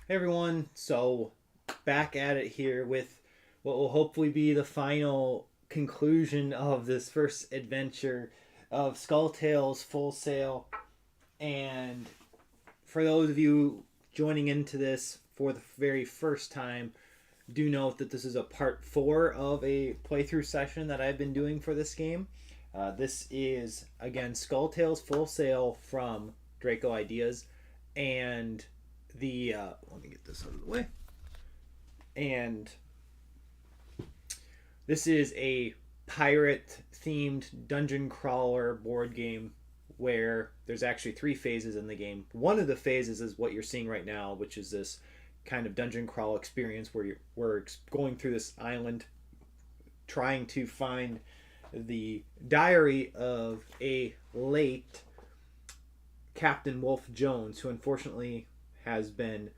Hey everyone, so back at it here with what will hopefully be the final conclusion of this first adventure of Skull Tales Full Sail. And for those of you joining into this for the very first time, do note that this is a part 4 of a playthrough session that I've been doing for this game. This is, again, Skull Tales Full Sail from Draco Ideas, and let me get this out of the way. And this is a pirate themed dungeon crawler board game where there's actually 3 phases in the game. One of the phases is what you're seeing right now, which is this kind of dungeon crawl experience where we're going through this island trying to find the diary of a late Captain Wolfe Jones, who unfortunately has been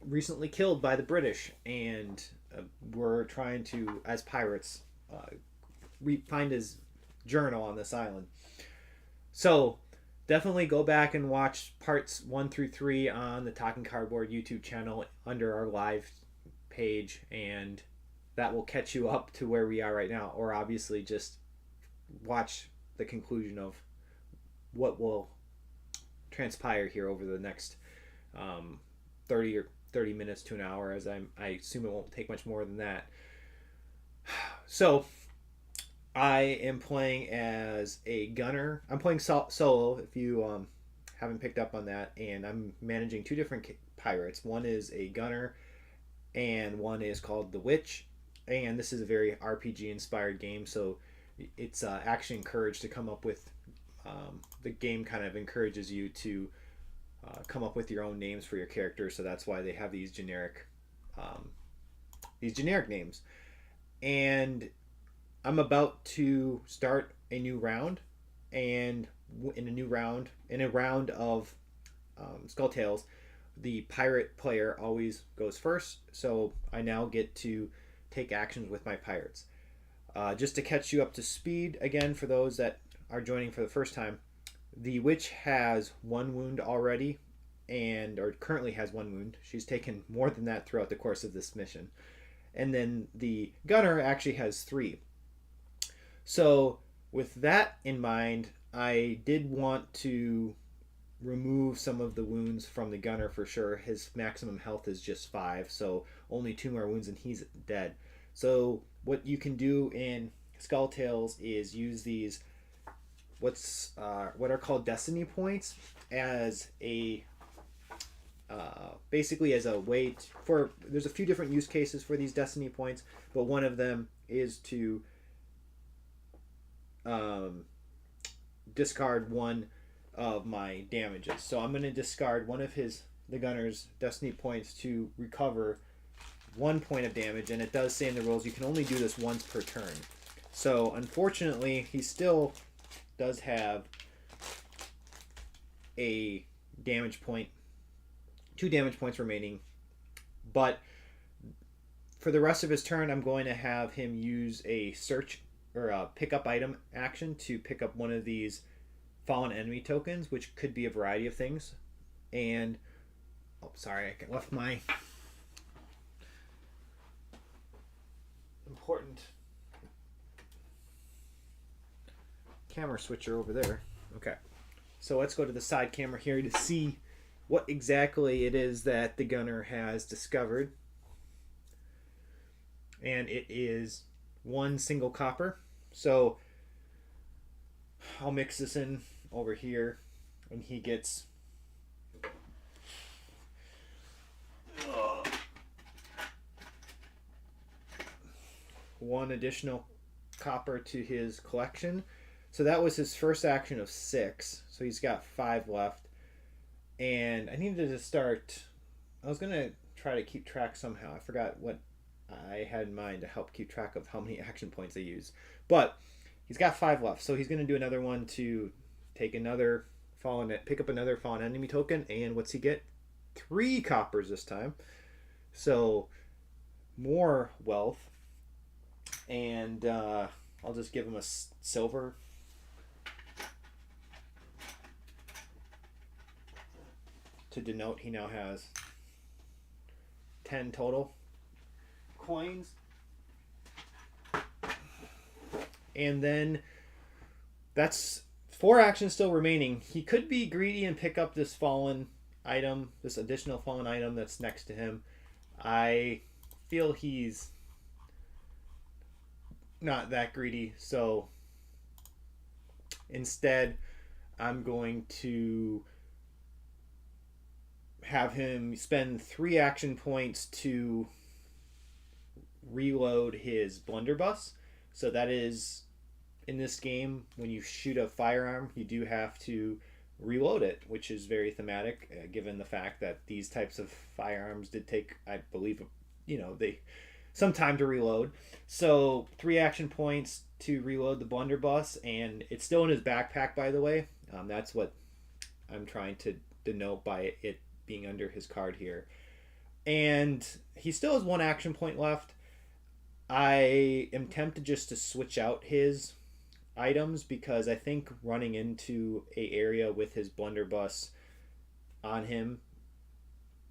recently killed by the British, and we're trying to, as pirates, find his journal on this island. So definitely go back and watch parts 1 through 3 on the Talking Cardboard YouTube channel under our live page, and that will catch you up to where we are right now. Or obviously just watch the conclusion of what will transpire here over the next 30 minutes to an hour, as I assume it won't take much more than that. So I am playing as a gunner. I'm playing solo, if you haven't picked up on that, and I'm managing 2 different pirates. One is a gunner, and one is called the Witch. And this is a very RPG inspired game, so it's actually encouraged to come up with the game kind of encourages you to come up with your own names for your characters, so that's why they have these generic names. And I'm about to start a new round, and in a round of Skull Tales, the pirate player always goes first, so I now get to take actions with my pirates. Just to catch you up to speed again for those that are joining for the first time, the Witch has 1 wound already, or currently has 1 wound. She's taken more than that throughout the course of this mission. And then the Gunner actually has 3. So with that in mind, I did want to remove some of the wounds from the Gunner for sure. His maximum health is just 5, so only 2 more wounds and he's dead. So what you can do in Skull Tales is use these what are called destiny points as a basically as a way for there's a few different use cases for these destiny points, but one of them is to discard 1 of my damages. So I'm going to discard one of the gunner's destiny points to recover 1 point of damage, and it does say in the rules you can only do this once per turn. So unfortunately he still does have a damage point, 2 damage points remaining, but for the rest of his turn I'm going to have him use a search or a pick up item action to pick up one of these fallen enemy tokens, which could be a variety of things. And I left my important camera switcher over there. Okay, so let's go to the side camera here to see what exactly it is that the Gunner has discovered. And it is 1 single copper. So I'll mix this in over here, and he gets 1 additional copper to his collection. So that was his first action of 6. So he's got 5 left. And I needed to start. I was going to try to keep track somehow. I forgot what I had in mind to help keep track of how many action points I use. But he's got 5 left. So he's going to do another one to pick up another fallen enemy token. And what's he get? 3 coppers this time. So more wealth. And I'll just give him a silver to denote he now has 10 total coins. And then that's 4 actions still remaining. He could be greedy and pick up this fallen item, this additional fallen item that's next to him. I feel he's not that greedy, so instead I'm going to have him spend 3 action points to reload his blunderbuss. So that is, in this game, when you shoot a firearm, you do have to reload it, which is very thematic, given the fact that these types of firearms did take, I believe, they some time to reload. So 3 action points to reload the blunderbuss, and it's still in his backpack, by the way. That's what I'm trying to denote by it being under his card here. And he still has 1 action point left. I am tempted just to switch out his items because I think running into a area with his blunderbuss on him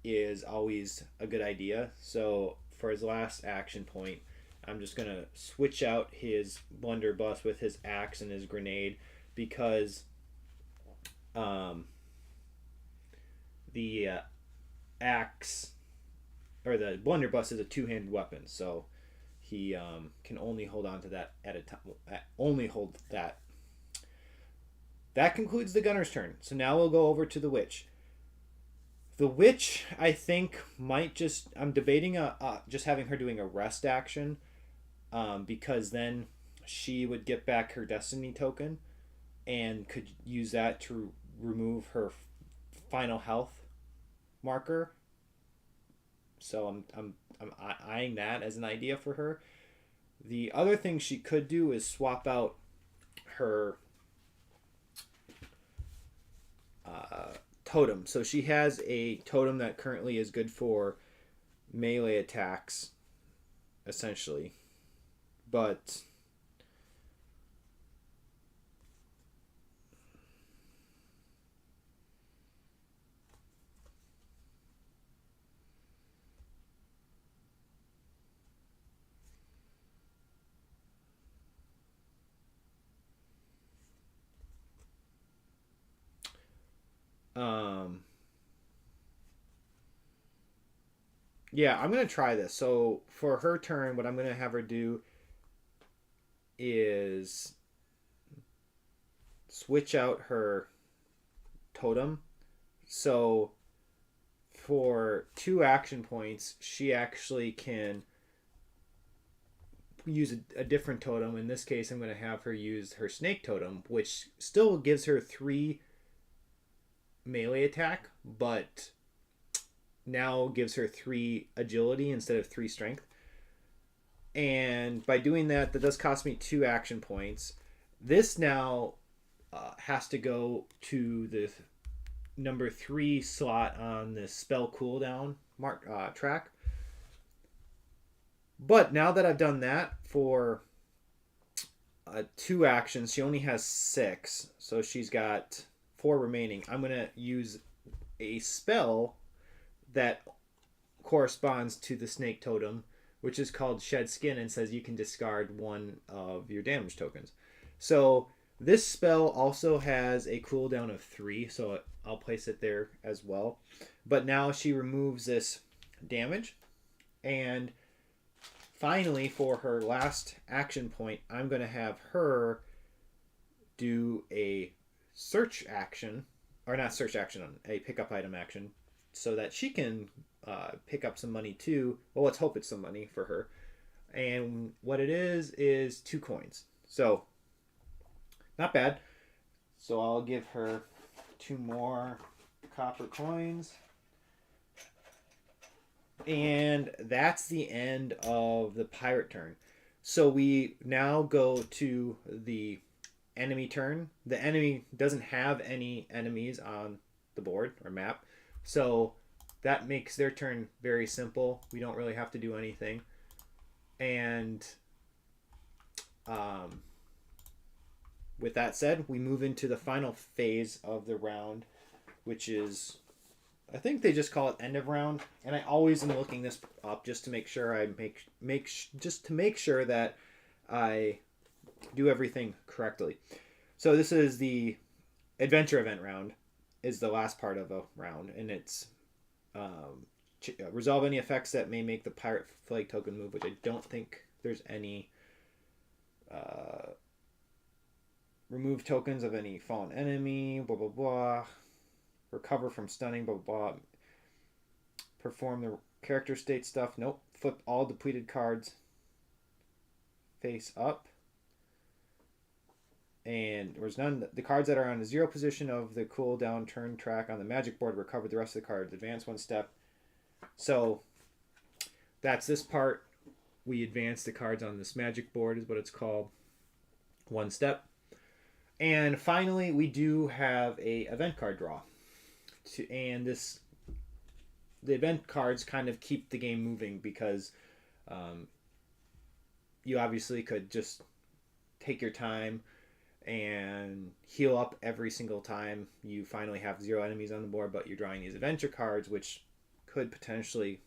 is always a good idea. So for his last action point, I'm just going to switch out his blunderbuss with his axe and his grenade because the axe or the blunderbuss is a 2-handed weapon, so he can only hold on to that at a time. Only hold that. That concludes the gunner's turn. So now we'll go over to the witch. The witch, I think, might just... I'm debating just having her doing a rest action because then she would get back her destiny token and could use that to remove her final health marker. So I'm eyeing that as an idea for her. The other thing she could do is swap out her totem. So she has a totem that currently is good for melee attacks, essentially. But yeah, I'm going to try this. So for her turn, what I'm going to have her do is switch out her totem. So for 2 action points, she actually can use a different totem. In this case, I'm going to have her use her snake totem, which still gives her 3 melee attack, but now gives her 3 agility instead of 3 strength. And by doing that, that does cost me 2 action points. This now has to go to the number 3 slot on the spell cooldown track. But now that I've done that for 2 actions, she only has 6, so she's got 4 remaining. I'm going to use a spell that corresponds to the snake totem, which is called Shed Skin, and says you can discard 1 of your damage tokens. So this spell also has a cooldown of 3, so I'll place it there as well. But now she removes this damage, and finally, for her last action point, I'm going to have her do a search action, or not search action, a pickup item action, so that she can pick up some money too. Well, let's hope it's some money for her. And what it is 2 coins. So, not bad. So I'll give her 2 more copper coins. And that's the end of the pirate turn. So we now go to the enemy turn. The enemy doesn't have any enemies on the board or map. So that makes their turn very simple. We don't really have to do anything. And with that said, we move into the final phase of the round, which is I think they just call it end of round, and I always am looking this up just to make sure just to make sure that I do everything correctly. So this is the adventure event round, is the last part of a round, and it's resolve any effects that may make the pirate flag token move, which I don't think there's any. Remove tokens of any fallen enemy, blah blah blah. Recover from stunning, blah blah blah. Perform the character state stuff. Nope. Flip all depleted cards face up. And there's none. The cards that are on the 0 position of the cooldown turn track on the magic board recover the rest of the cards. Advance 1 step. So that's this part. We advance the cards on this magic board, is what it's called. 1 step. And finally, we do have a event card draw. And the event cards kind of keep the game moving because you obviously could just take your time and heal up every single time you finally have 0 enemies on the board, but you're drawing these adventure cards, which could potentially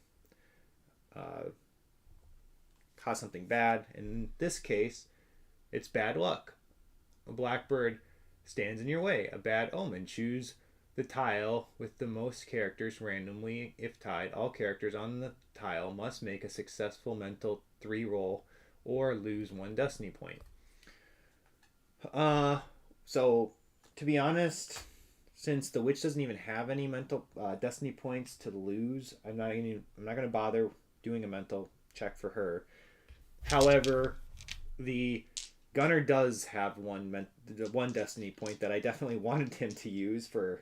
cause something bad. In this case, it's bad luck. A blackbird stands in your way. A bad omen. Choose the tile with the most characters randomly. If tied, all characters on the tile must make a successful mental 3 roll or lose 1 destiny point. So to be honest, since the witch doesn't even have any mental destiny points to lose, I'm not gonna bother doing a mental check for her. However, the Gunner does have one destiny point that I definitely wanted him to use for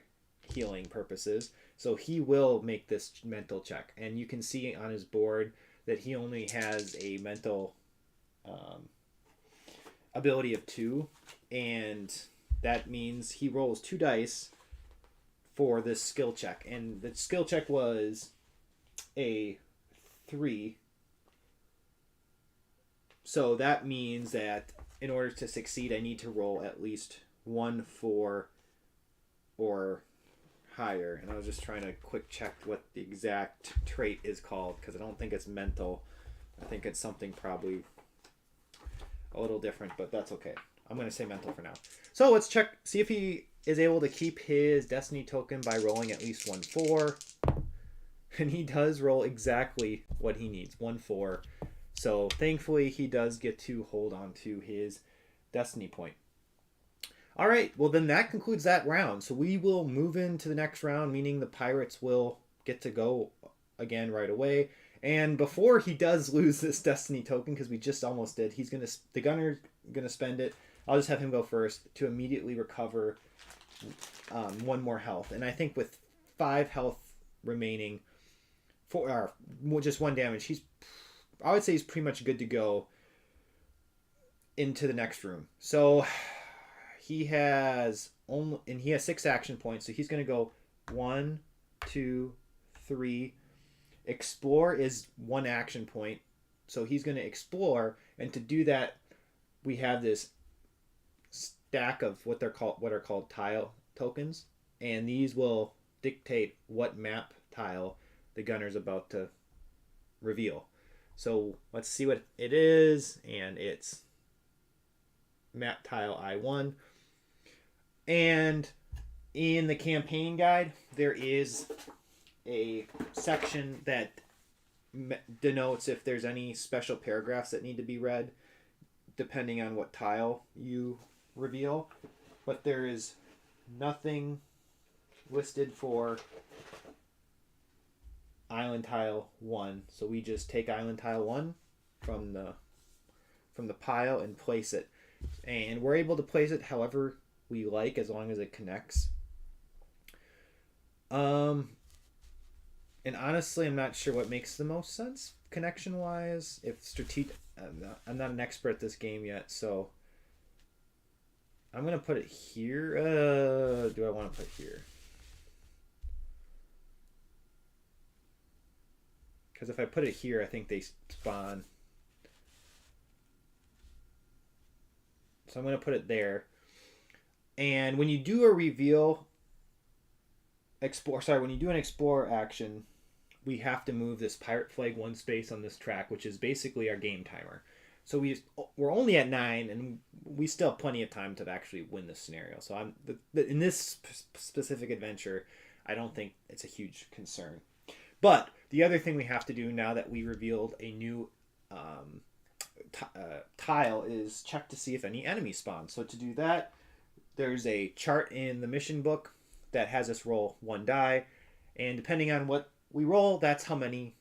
healing purposes, so he will make this mental check. And you can see on his board that he only has a mental ability of 2, and that means he rolls 2 dice for this skill check. And the skill check was a 3. So that means that in order to succeed, I need to roll at least 1 4 or higher. And I was just trying to quick check what the exact trait is called, because I don't think it's mental. I think it's something probably a little different, but that's okay. I'm going to say mental for now. So let's check, see if he is able to keep his destiny token by rolling at least 1 4. And he does roll exactly what he needs, 1 4. So thankfully he does get to hold on to his destiny point. All right, well then that concludes that round. So we will move into the next round, meaning the pirates will get to go again right away. And before he does lose this destiny token, because we just almost did, the Gunner's gonna spend it. I'll just have him go first to immediately recover 1 more health. And I think with 5 health remaining, just 1 damage, I would say he's pretty much good to go into the next room. So he has 6 action points, so he's going to go 1, 2, 3. Explore is 1 action point, so he's going to explore, and to do that, we have this stack of what are called tile tokens, and these will dictate what map tile the Gunner's about to reveal. So let's see what it is, and it's map tile I1. And in the campaign guide, there is a section that denotes if there's any special paragraphs that need to be read, depending on what tile you reveal. But there is nothing listed for Island Tile 1, so we just take Island Tile 1 from the pile and place it. And we're able to place it however we like, as long as it connects. And honestly, I'm not sure what makes the most sense connection-wise. If I'm not an expert at this game yet, so I'm going to put it here. Do I want to put here? Because if I put it here, I think they spawn. So I'm going to put it there. And when you do a reveal, explore, sorry, when you do an explore action, we have to move this pirate flag one space on this track, which is basically our game timer. So we're only at 9, and we still have plenty of time to actually win this scenario. So in this specific adventure, I don't think it's a huge concern. But the other thing we have to do now that we revealed a new tile is check to see if any enemies spawn. So to do that, there's a chart in the mission book that has us roll 1 die, and depending on what we roll, that's how many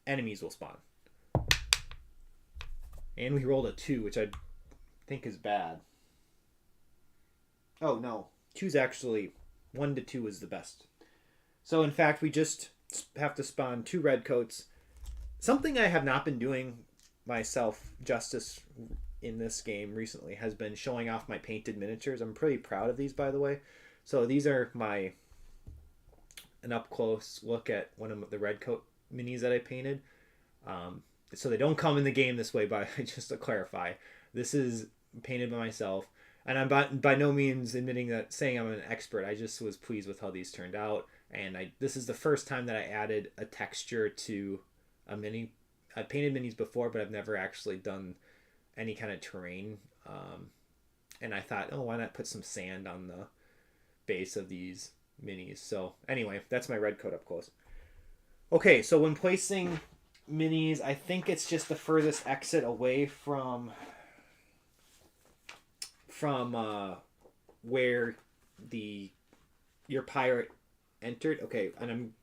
enemies will spawn. And we rolled a 2, which I think is bad. Oh no, 2's actually 1 to 2 is the best. So in fact, we just have to spawn 2 red coats. Something I have not been doing myself justice in this game recently has been showing off my painted miniatures. I'm pretty proud of these, by the way. So these are an up close look at one of the red coat minis that I painted. So they don't come in the game this way, but just to clarify, this is painted by myself, and I'm by no means saying I'm an expert. I just was pleased with how these turned out, and this is the first time that I added a texture to a mini. I've painted minis before, but I've never actually done any kind of terrain. And I thought, oh, why not put some sand on the base of these minis? So anyway, that's my red coat up close. Okay, so when placing minis, I think it's just the furthest exit away from where your pirate entered. Okay, and I'm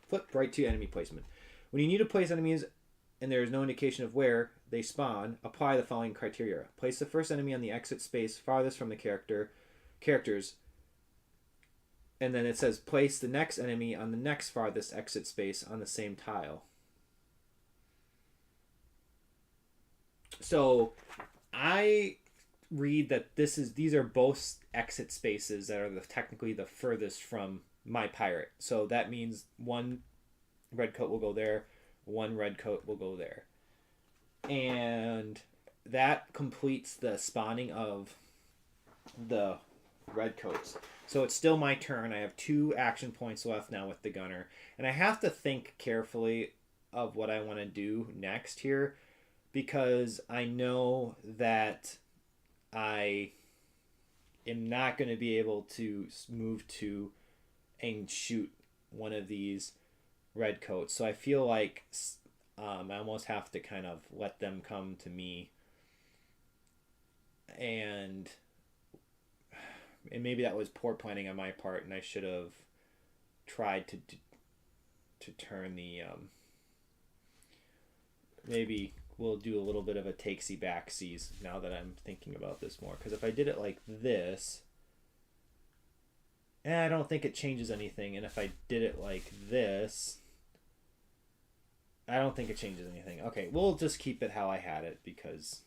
flip right to enemy placement. When you need to place enemies and there is no indication of where they spawn, apply the following criteria. Place the first enemy on the exit space farthest from the characters. And then it says place the next enemy on the next farthest exit space on the same tile. So I read that these are both exit spaces that are technically the furthest from my pirate. So that means 1 red coat will go there, 1 red coat will go there. And that completes the spawning of the red coats. So it's still my turn. I have 2 action points left now with the gunner. And I have to think carefully of what I want to do next here, because I know that I am not going to be able to move to and shoot one of these red coats. So I feel like I almost have to kind of let them come to me. And maybe that was poor planning on my part, and I should have tried to turn the maybe we'll do a little bit of a takesy backsies now that I'm thinking about this more, because if I did it like this, I don't think it changes anything, and if I did it like this, I don't think it changes anything. Okay, we'll just keep it how I had it, because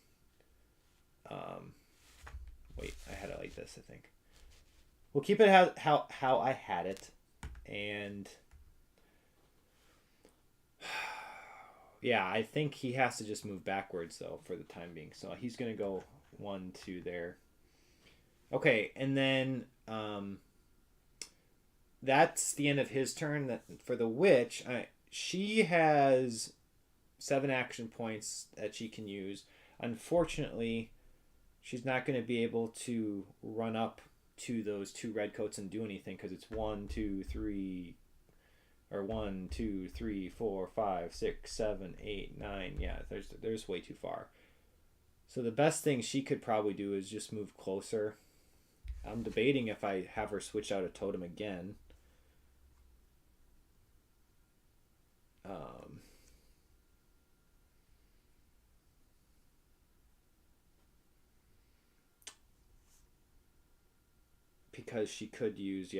wait, I had it like this, I think. We'll keep it how I had it, and yeah, I think he has to just move backwards though for the time being. So he's gonna go 1, 2 there. Okay, and then that's the end of his turn. That for the witch, she has 7 action points that she can use. Unfortunately, she's not going to be able to run up to those 2 red coats and do anything, because it's 1, 2, 3, or 1, 2, 3, 4, 5, 6, 7, 8, 9. Yeah, there's way too far. So the best thing she could probably do is just move closer. I'm debating if I have her switch out a totem again. Because she could use,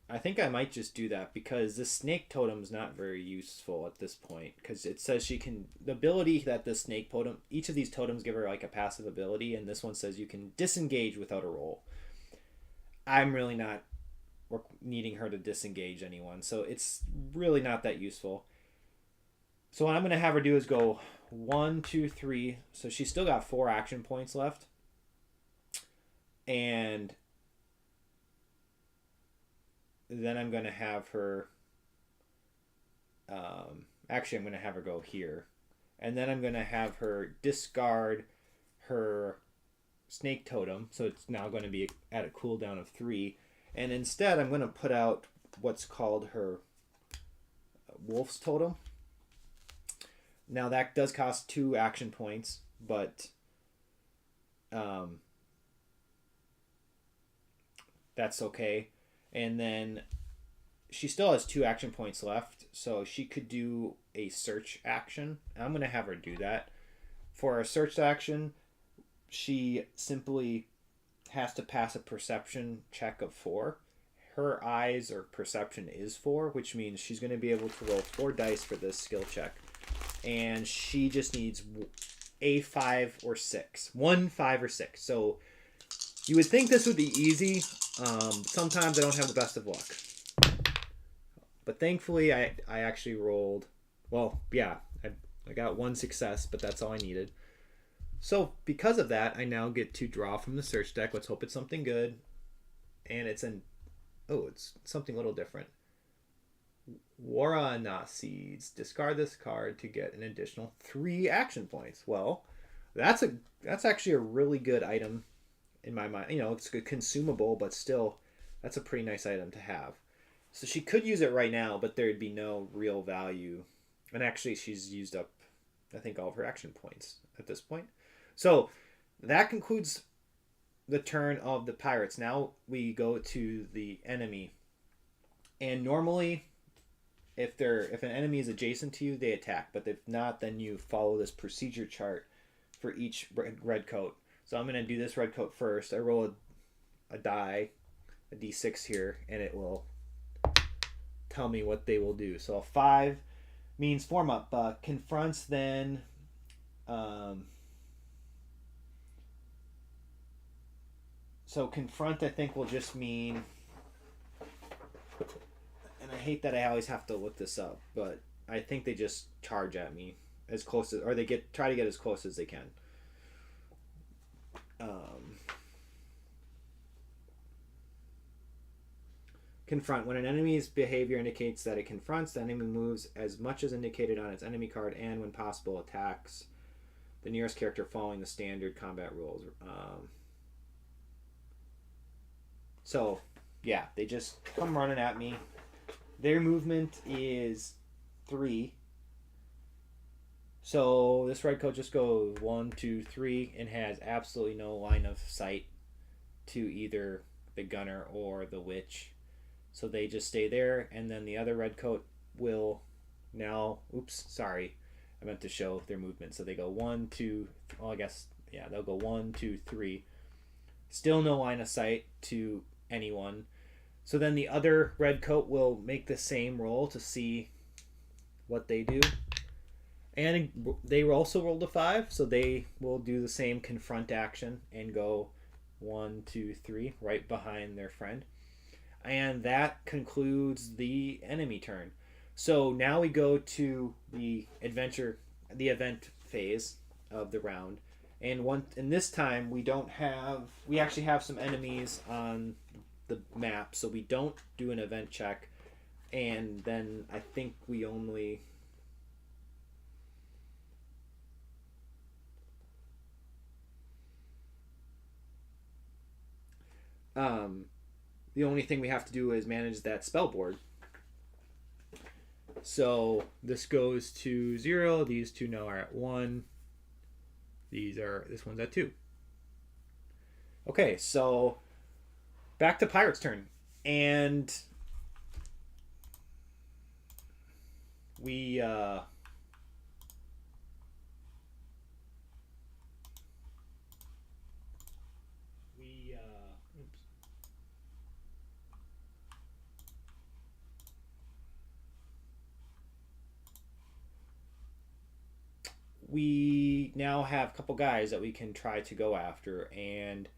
I think I might just do that, because the snake totem is not very useful at this point, because it says she can, the ability that the snake totem, each of these totems give her like a passive ability, and this one says you can disengage without a roll. I'm really not needing her to disengage anyone, so it's really not that useful. So what I'm going to have her do is go 1, 2, 3, so she's still got 4 action points left, and then I'm going to have her. Actually, I'm going to have her go here. And then I'm going to have her discard her snake totem. So it's now going to be at a cooldown of 3. And instead, I'm going to put out what's called her wolf's totem. Now, that does cost 2 action points, but that's okay. And then she still has 2 action points left, so she could do a search action. I'm going to have her do that. For a search action, she simply has to pass a perception check of 4. Her eyes or perception is 4, which means she's going to be able to roll 4 dice for this skill check. And she just needs a 5 or 6. 1, 5, or 6. So you would think this would be easy. Sometimes I don't have the best of luck. But thankfully, I actually rolled... Well, yeah, I got 1 success, but that's all I needed. So because of that, I now get to draw from the search deck. Let's hope it's something good. And it's an... Oh, it's something a little different. Warana Seeds. Discard this card to get an additional 3 action points. Well, that's actually a really good item in my mind. You know, it's a consumable, but still, that's a pretty nice item to have. So she could use it right now, but there'd be no real value. And actually, she's used up, I think, all of her action points at this point. So that concludes the turn of the pirates. Now we go to the enemy. And normally, if an enemy is adjacent to you, they attack. But if not, then you follow this procedure chart for each red coat. So I'm going to do this red coat first. I roll a die, a d6 here, and it will tell me what they will do. So a 5 means form up. Confronts then... So confront, I think, will just mean... And I hate that I always have to look this up, but I think they just charge at me as close as... Or they try to get as close as they can. Confront. When an enemy's behavior indicates that it confronts, the enemy moves as much as indicated on its enemy card, and when possible, attacks the nearest character following the standard combat rules. So, yeah, they just come running at me. Their movement is 3. So this red coat just goes 1, 2, 3, and has absolutely no line of sight to either the gunner or the witch. So they just stay there, and then the other red coat will now... Oops, sorry. I meant to show their movement. So they go 1, 2... Well, I guess, yeah, they'll go 1, 2, 3. Still no line of sight to anyone. So then the other red coat will make the same roll to see what they do. And they also rolled a 5, so they will do the same confront action and go 1, 2, 3, right behind their friend. And that concludes the enemy turn. So now we go to the event phase of the round. And this time we actually have some enemies on the map, so we don't do an event check. And then I think we only... the only thing we have to do is manage that spell board. So this goes to 0. These two now are at 1. This one's at 2. Okay, so back to Pirate's turn. And we we now have a couple guys that we can try to go after, and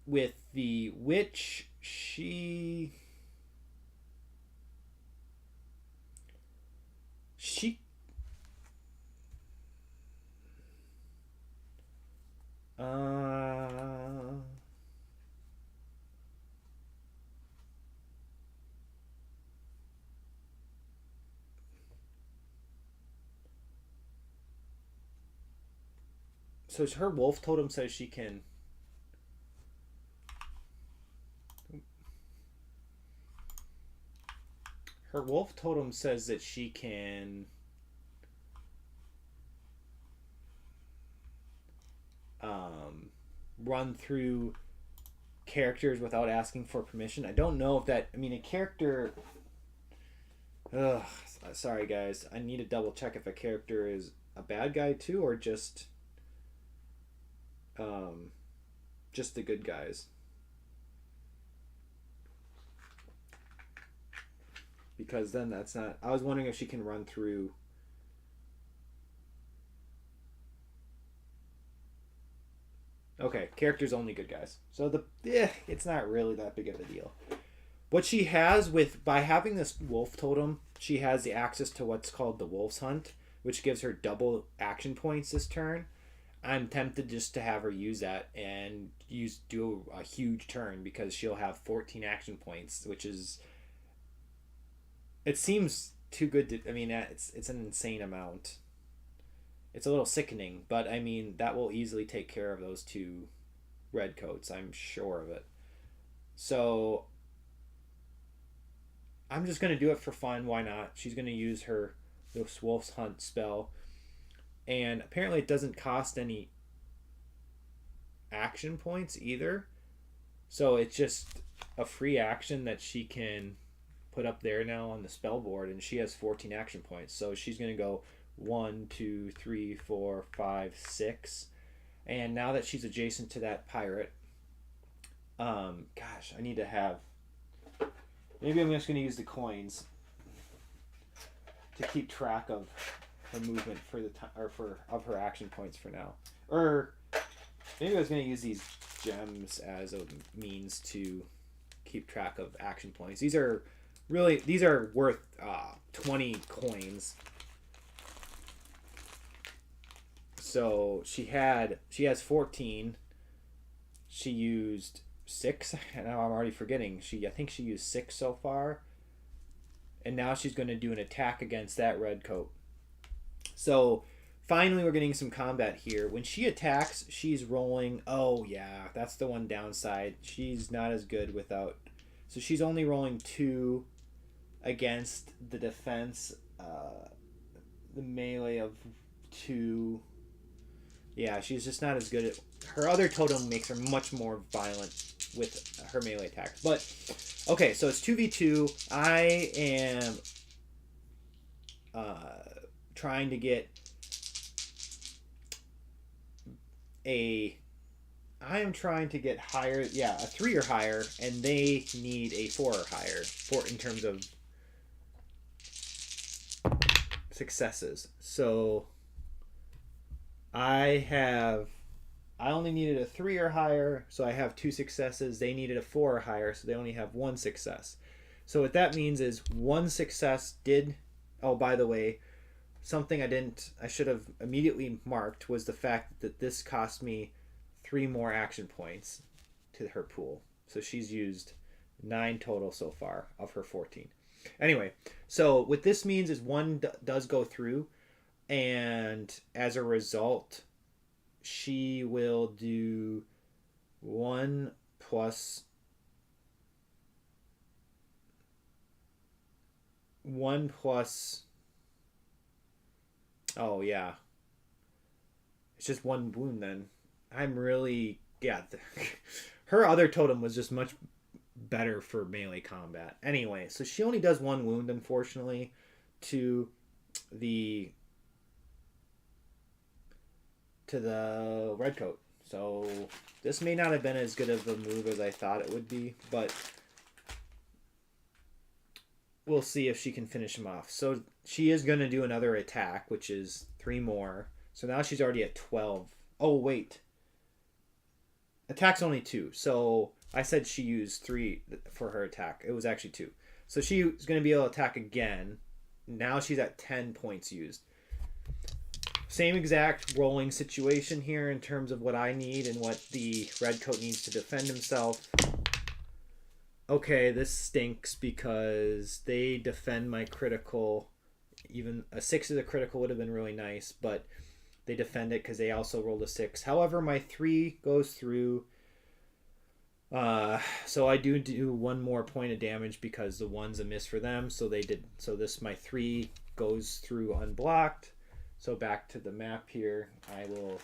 with the witch, she So her wolf totem says she can. Her wolf totem says that she can run through characters without asking for permission. I don't know if that. I mean, a character. Ugh, sorry guys. I need to double check if a character is a bad guy too, or just the good guys. Because then that's not. I was wondering if she can run through. Okay, characters only good guys. So it's not really that big of a deal. What she has by having this wolf totem, she has the access to what's called the Wolf's Hunt, which gives her double action points this turn. I'm tempted just to have her use that and do a huge turn because she'll have 14 action points, which is. It seems too good to. I mean, it's an insane amount. It's a little sickening, but I mean that will easily take care of those two red coats. I'm sure of it. So I'm just gonna do it for fun. Why not? She's gonna use her this Wolf's Hunt spell, and apparently it doesn't cost any action points either. So it's just a free action that she can put up there now on the spell board, and she has 14 action points. So she's gonna go 1, 2, 3, 4, 5, 6, and now that she's adjacent to that pirate, gosh, I need to have. Maybe I'm just gonna use the coins to keep track of her movement for the time, or of her action points for now. Or maybe I was gonna use these gems as a means to keep track of action points. These are worth 20 coins. So she has 14. She used 6. Now I'm already forgetting. I think she used 6 so far. And now she's going to do an attack against that red coat. So finally we're getting some combat here. When she attacks, she's rolling. Oh yeah, that's the one downside. She's not as good without. So she's only rolling 2 against the defense. The melee of 2. Yeah, she's just not as good at. Her other totem makes her much more violent with her melee attacks. But okay, so it's 2v2. I am trying to get higher. Yeah, a 3 or higher, and they need a 4 or higher in terms of successes. So I only needed a 3 or higher, so I have 2 successes. They needed a 4 or higher, so they only have 1 success. So what that means is 1 success did. Oh, by the way, something I should have immediately marked was the fact that this cost me 3 more action points to her pool. So she's used 9 total so far of her 14. Anyway, so what this means is 1 does go through, and as a result, she will do 1 plus 1 plus. Oh yeah, it's just 1 wound then. I'm really her other totem was just much better for melee combat. Anyway, so she only does 1 wound, unfortunately, to the red coat. So this may not have been as good of a move as I thought it would be, but we'll see if she can finish him off. So she is going to do another attack, which is 3 more. So now she's already at 12. Oh, wait. Attack's only 2. So I said she used 3 for her attack. It was actually 2. So she's going to be able to attack again. Now she's at 10 points used. Same exact rolling situation here in terms of what I need and what the red coat needs to defend himself. Okay, this stinks because they defend my critical. Even a 6 as a critical would have been really nice, but They defend it because they also rolled a 6. However, my 3 goes through. So I do 1 more point of damage because the 1's a miss for them. So they did. So this my 3 goes through unblocked. So back to the map here, I will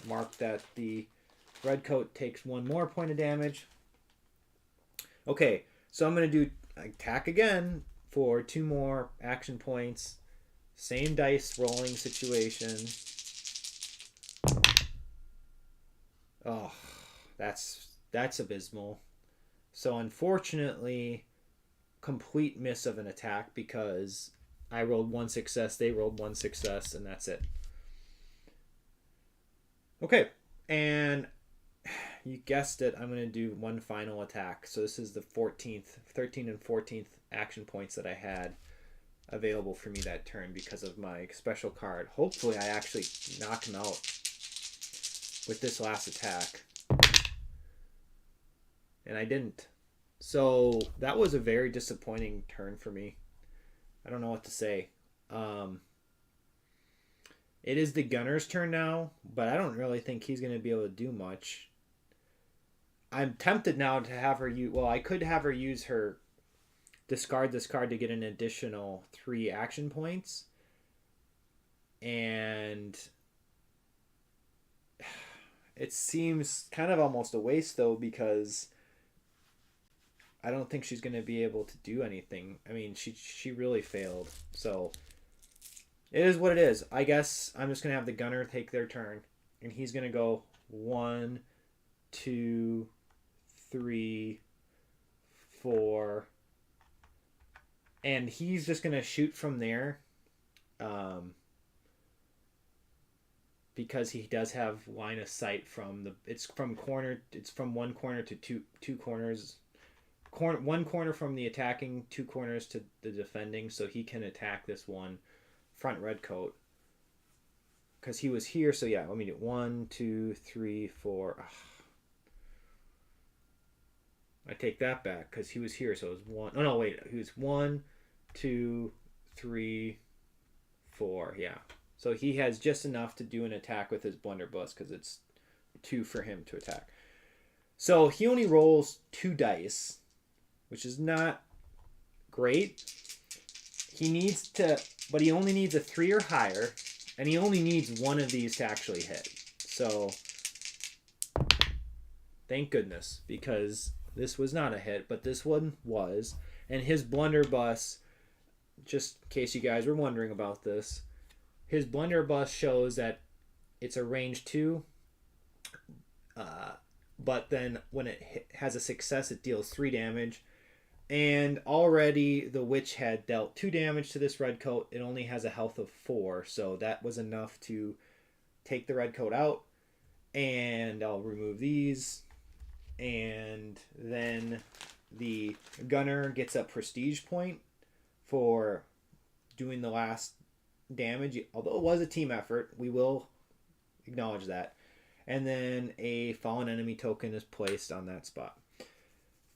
mark that the redcoat takes 1 more point of damage. Okay, so I'm gonna do attack again for 2 more action points. Same dice rolling situation. Oh, that's abysmal. So unfortunately, complete miss of an attack because I rolled 1 success, they rolled 1 success, and that's it. Okay, and you guessed it, I'm going to do 1 final attack. So this is the 13th and 14th action points that I had available for me that turn because of my special card. Hopefully I actually knock him out with this last attack. And I didn't. So that was a very disappointing turn for me. I don't know what to say. It is the gunner's turn now, but I don't really think he's going to be able to do much. I'm tempted now to have her use... Well, I could have her use her discard this card to get an additional 3 action points. And it seems kind of almost a waste, though, because I don't think she's going to be able to do anything. I mean, she really failed. So it is what it is. I guess I'm just going to have the gunner take their turn. And he's going to go 1, 2, 3, 4. And he's just going to shoot from there. Because he does have line of sight from the... It's from 1 corner to two corners. 1 corner from the attacking, 2 corners to the defending, so he can attack this one front redcoat. Because he was here, so yeah, let me do 1, 2, 3, 4. Ugh. I take that back because he was here, so it was 1. Oh no, wait, he was 1, 2, 3, 4. Yeah, so he has just enough to do an attack with his blunderbuss because it's 2 for him to attack. So he only rolls 2 dice, which is not great. He needs to, but he only needs a 3 or higher, and he only needs 1 of these to actually hit. So thank goodness, because this was not a hit, but this one was. And his blunderbuss, just in case you guys were wondering about this, his blunderbuss shows that it's a range 2, but then when it has a success, it deals 3 damage. And already the witch had dealt 2 damage to this redcoat. It only has a health of 4, so that was enough to take the redcoat out. And I'll remove these. And then the gunner gets a prestige point for doing the last damage. Although it was a team effort, we will acknowledge that. And then a fallen enemy token is placed on that spot.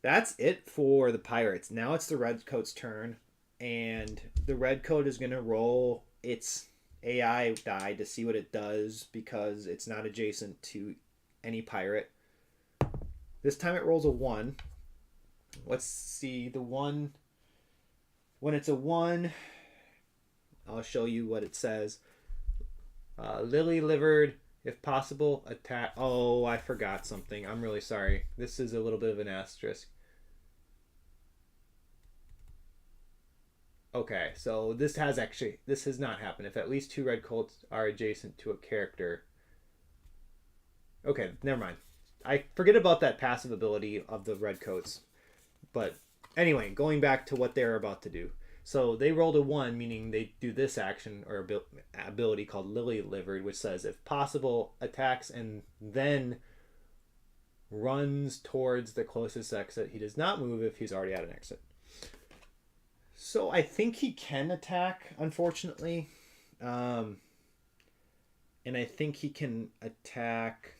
That's it for the pirates. Now it's the redcoat's turn, and the redcoat is going to roll its AI die to see what it does because it's not adjacent to any pirate. This time it rolls a 1. Let's see, the 1. When it's a 1, I'll show you what it says. Lily-livered, if possible, attack. Oh, I forgot something. I'm really sorry. This is a little bit of an asterisk. Okay, so this has not happened. If at least 2 redcoats are adjacent to a character. Okay, never mind. I forget about that passive ability of the redcoats. But anyway, going back to what they're about to do. So they rolled a 1, meaning they do this action or ability called Lily-livered, which says, if possible, attacks and then runs towards the closest exit. He does not move if he's already at an exit. So I think he can attack, unfortunately. And I think he can attack...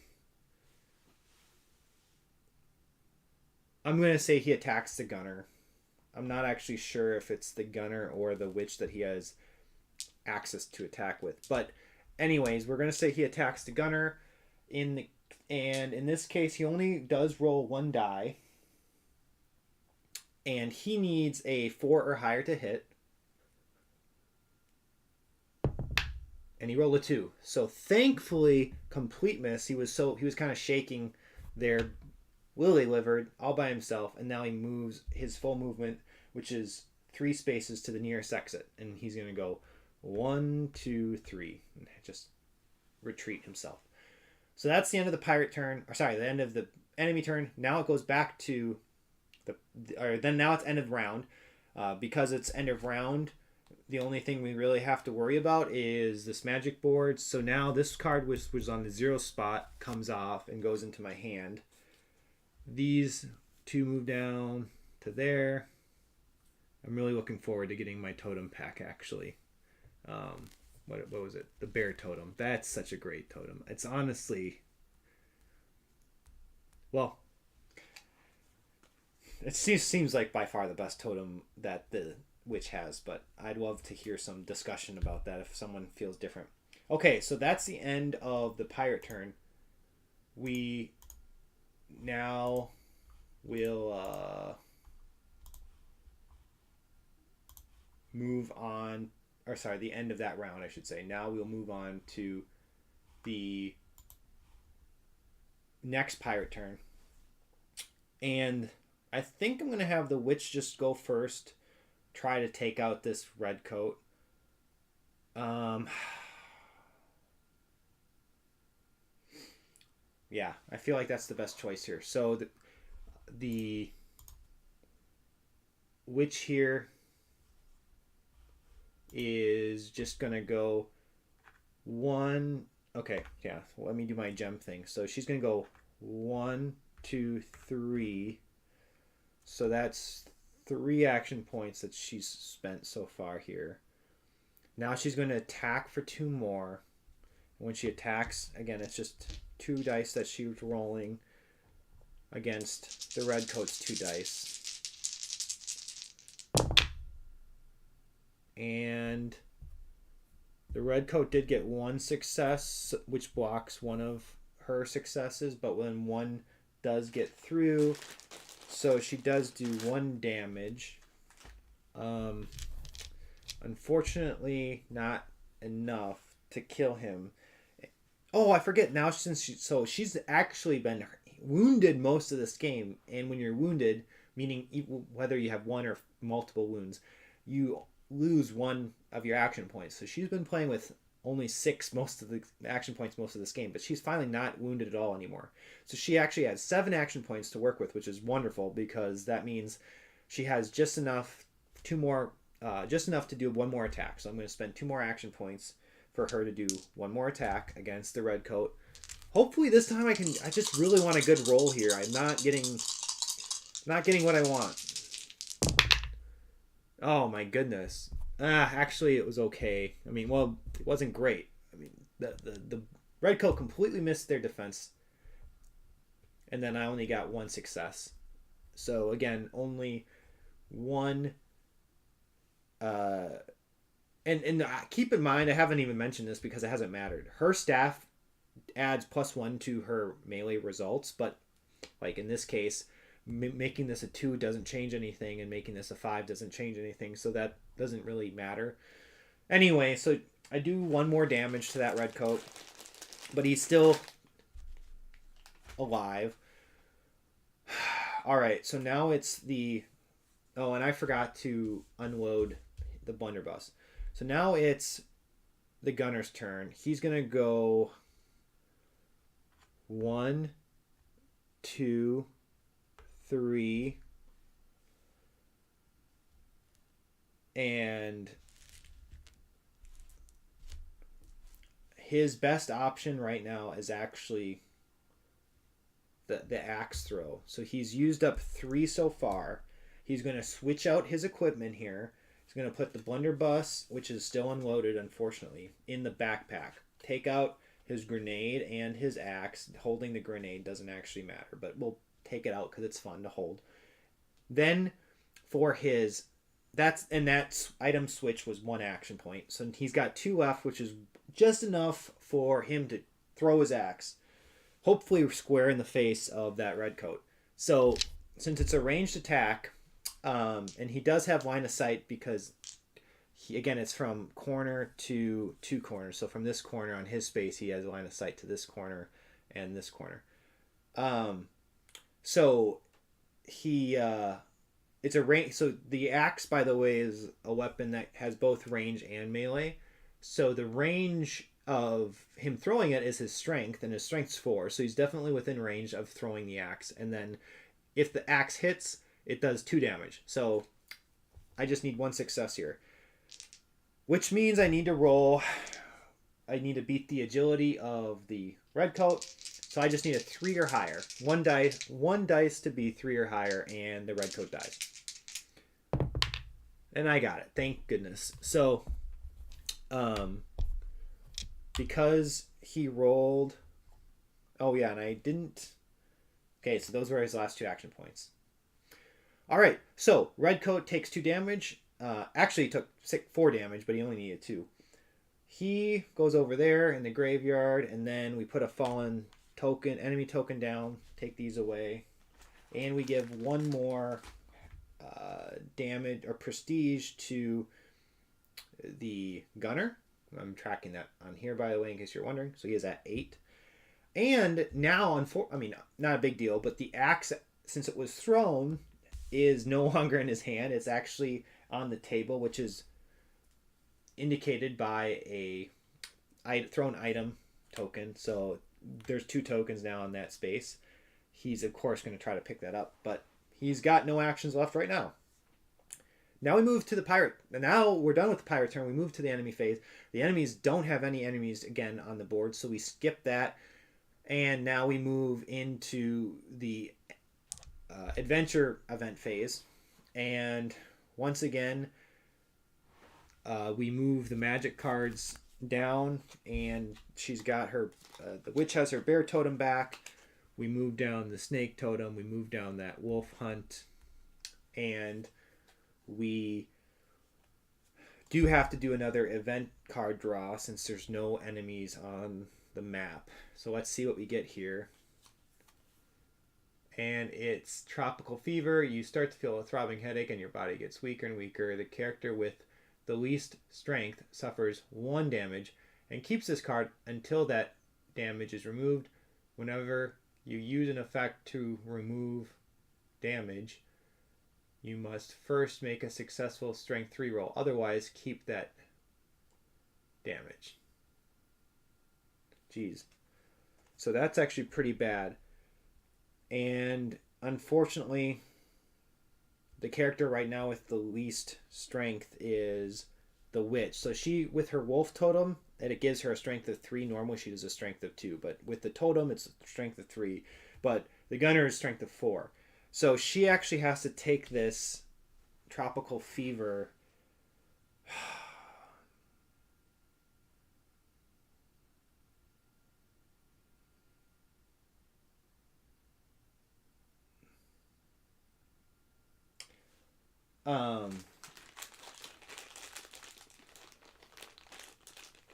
I'm going to say he attacks the gunner. I'm not actually sure if it's the gunner or the witch that he has access to attack with. But anyways, we're gonna say he attacks the gunner. And in this case, he only does roll one die, and he needs a 4 or higher to hit. And he rolled a 2. So thankfully, complete miss. He was kind of shaking there, lily livered, all by himself, and now he moves his full movement, which is 3 spaces to the nearest exit, and he's gonna go 1, 2, 3, and just retreat himself. So that's the end of the pirate turn, or sorry, the end of the enemy turn. Now it goes back to now it's end of round. Because it's end of round, the only thing we really have to worry about is this magic board. So now this card was on the 0 spot, comes off and goes into my hand. These 2 move down to there. I'm really looking forward to getting my totem pack, actually. What was it? The bear totem. That's such a great totem. It's honestly, well, it seems like by far the best totem that the witch has, but I'd love to hear some discussion about that if someone feels different. Okay, so that's the end of the pirate turn. We now will move on, or sorry, the end of that round, I should say. Now we'll move on to the next pirate turn. And I think I'm going to have the witch just go first, try to take out this red coat. Yeah, I feel like that's the best choice here. So the witch here is just going to go 1. Okay, yeah, let me do my gem thing. So she's going to go 1, 2, 3. So that's 3 action points that she's spent so far here. Now she's going to attack for 2 more. When she attacks, again, it's just 2 dice that she's rolling against the red coat's 2 dice. And the red coat did get 1 success, which blocks one of her successes, but when 1 does get through, so she does do 1 damage. Unfortunately, not enough to kill him. Oh, I forget now, since she's actually been wounded most of this game, and when you're wounded, meaning whether you have 1 or multiple wounds, you lose 1 of your action points. So she's been playing with only 6 most of the action points most of this game, but she's finally not wounded at all anymore. So she actually has 7 action points to work with, which is wonderful, because that means she has just enough to do 1 more attack. So I'm going to spend 2 more action points for her to do 1 more attack against the red coat. Hopefully this time I just really want a good roll here. I'm not getting what I want. Oh my goodness. Actually it was okay. I mean, well, it wasn't great. I mean, the red coat completely missed their defense. And then I only got 1 success. So again, only 1 and keep in mind, I haven't even mentioned this because it hasn't mattered. Her staff adds +1 to her melee results, but like in this case, making this a 2 doesn't change anything, and making this a 5 doesn't change anything, so that doesn't really matter. Anyway, so I do 1 more damage to that red coat, but he's still alive. Alright, so now it's the... Oh, and I forgot to unload the blunderbuss. So now it's the gunner's turn. He's going to go 1, 2, 3, and his best option right now is actually the axe throw. So he's used up 3 so far. He's going to switch out his equipment here. He's going to put the blunderbuss, which is still unloaded, unfortunately, in the backpack. Take out his grenade and his axe. Holding the grenade doesn't actually matter, but we'll take it out because it's fun to hold. Then for his that item switch was 1 action point. So he's got 2 left, which is just enough for him to throw his axe, hopefully square in the face of that red coat. So since it's a ranged attack, and he does have line of sight because again, it's from corner to 2 corners. So from this corner on his space, he has a line of sight to this corner and this corner. So he it's a range. So the axe, by the way, is a weapon that has both range and melee. So the range of him throwing it is his strength, and his strength's 4. So he's definitely within range of throwing the axe. And then if the axe hits, it does 2 damage. So I just need 1 success here, which means I need to beat the agility of the red coat. So I just need a 3 or higher. One dice to be 3 or higher, and the red coat dies. And I got it. Thank goodness. So, because he rolled... Oh, yeah, and I didn't... Okay, so those were his last 2 action points. All right, so red coat takes 2 damage. Actually, he took 4 damage, but he only needed 2. He goes over there in the graveyard, and then we put a fallen enemy token down, take these away, and we give 1 more damage or prestige to the gunner. I'm tracking that on here, by the way, in case you're wondering. So he is at 8. And now, not a big deal, but the axe, since it was thrown, is no longer in his hand. It's actually on the table, which is indicated by a thrown item token. So there's 2 tokens now in that space. He's, of course, going to try to pick that up, but he's got no actions left right now. Now we move to the pirate. Now we're done with the pirate turn. We move to the enemy phase. The enemies don't have any enemies again on the board, so we skip that. And now we move into the adventure event phase. And once again, we move the magic cards down, and she's got her... the witch has her bear totem back. We move down the snake totem. We move down that wolf hunt. And we do have to do another event card draw since there's no enemies on the map. So let's see what we get here. And it's Tropical Fever. You start to feel a throbbing headache and your body gets weaker and weaker. The character with the least strength suffers 1 damage and keeps this card until that damage is removed. Whenever you use an effect to remove damage, you must first make a successful strength 3 roll. Otherwise, keep that damage. Jeez. So that's actually pretty bad. And unfortunately, the character right now with the least strength is the witch. So she, with her wolf totem, and it gives her a strength of 3. Normally she does a strength of 2. But with the totem, it's a strength of 3. But the gunner is strength of 4. So she actually has to take this Tropical Fever.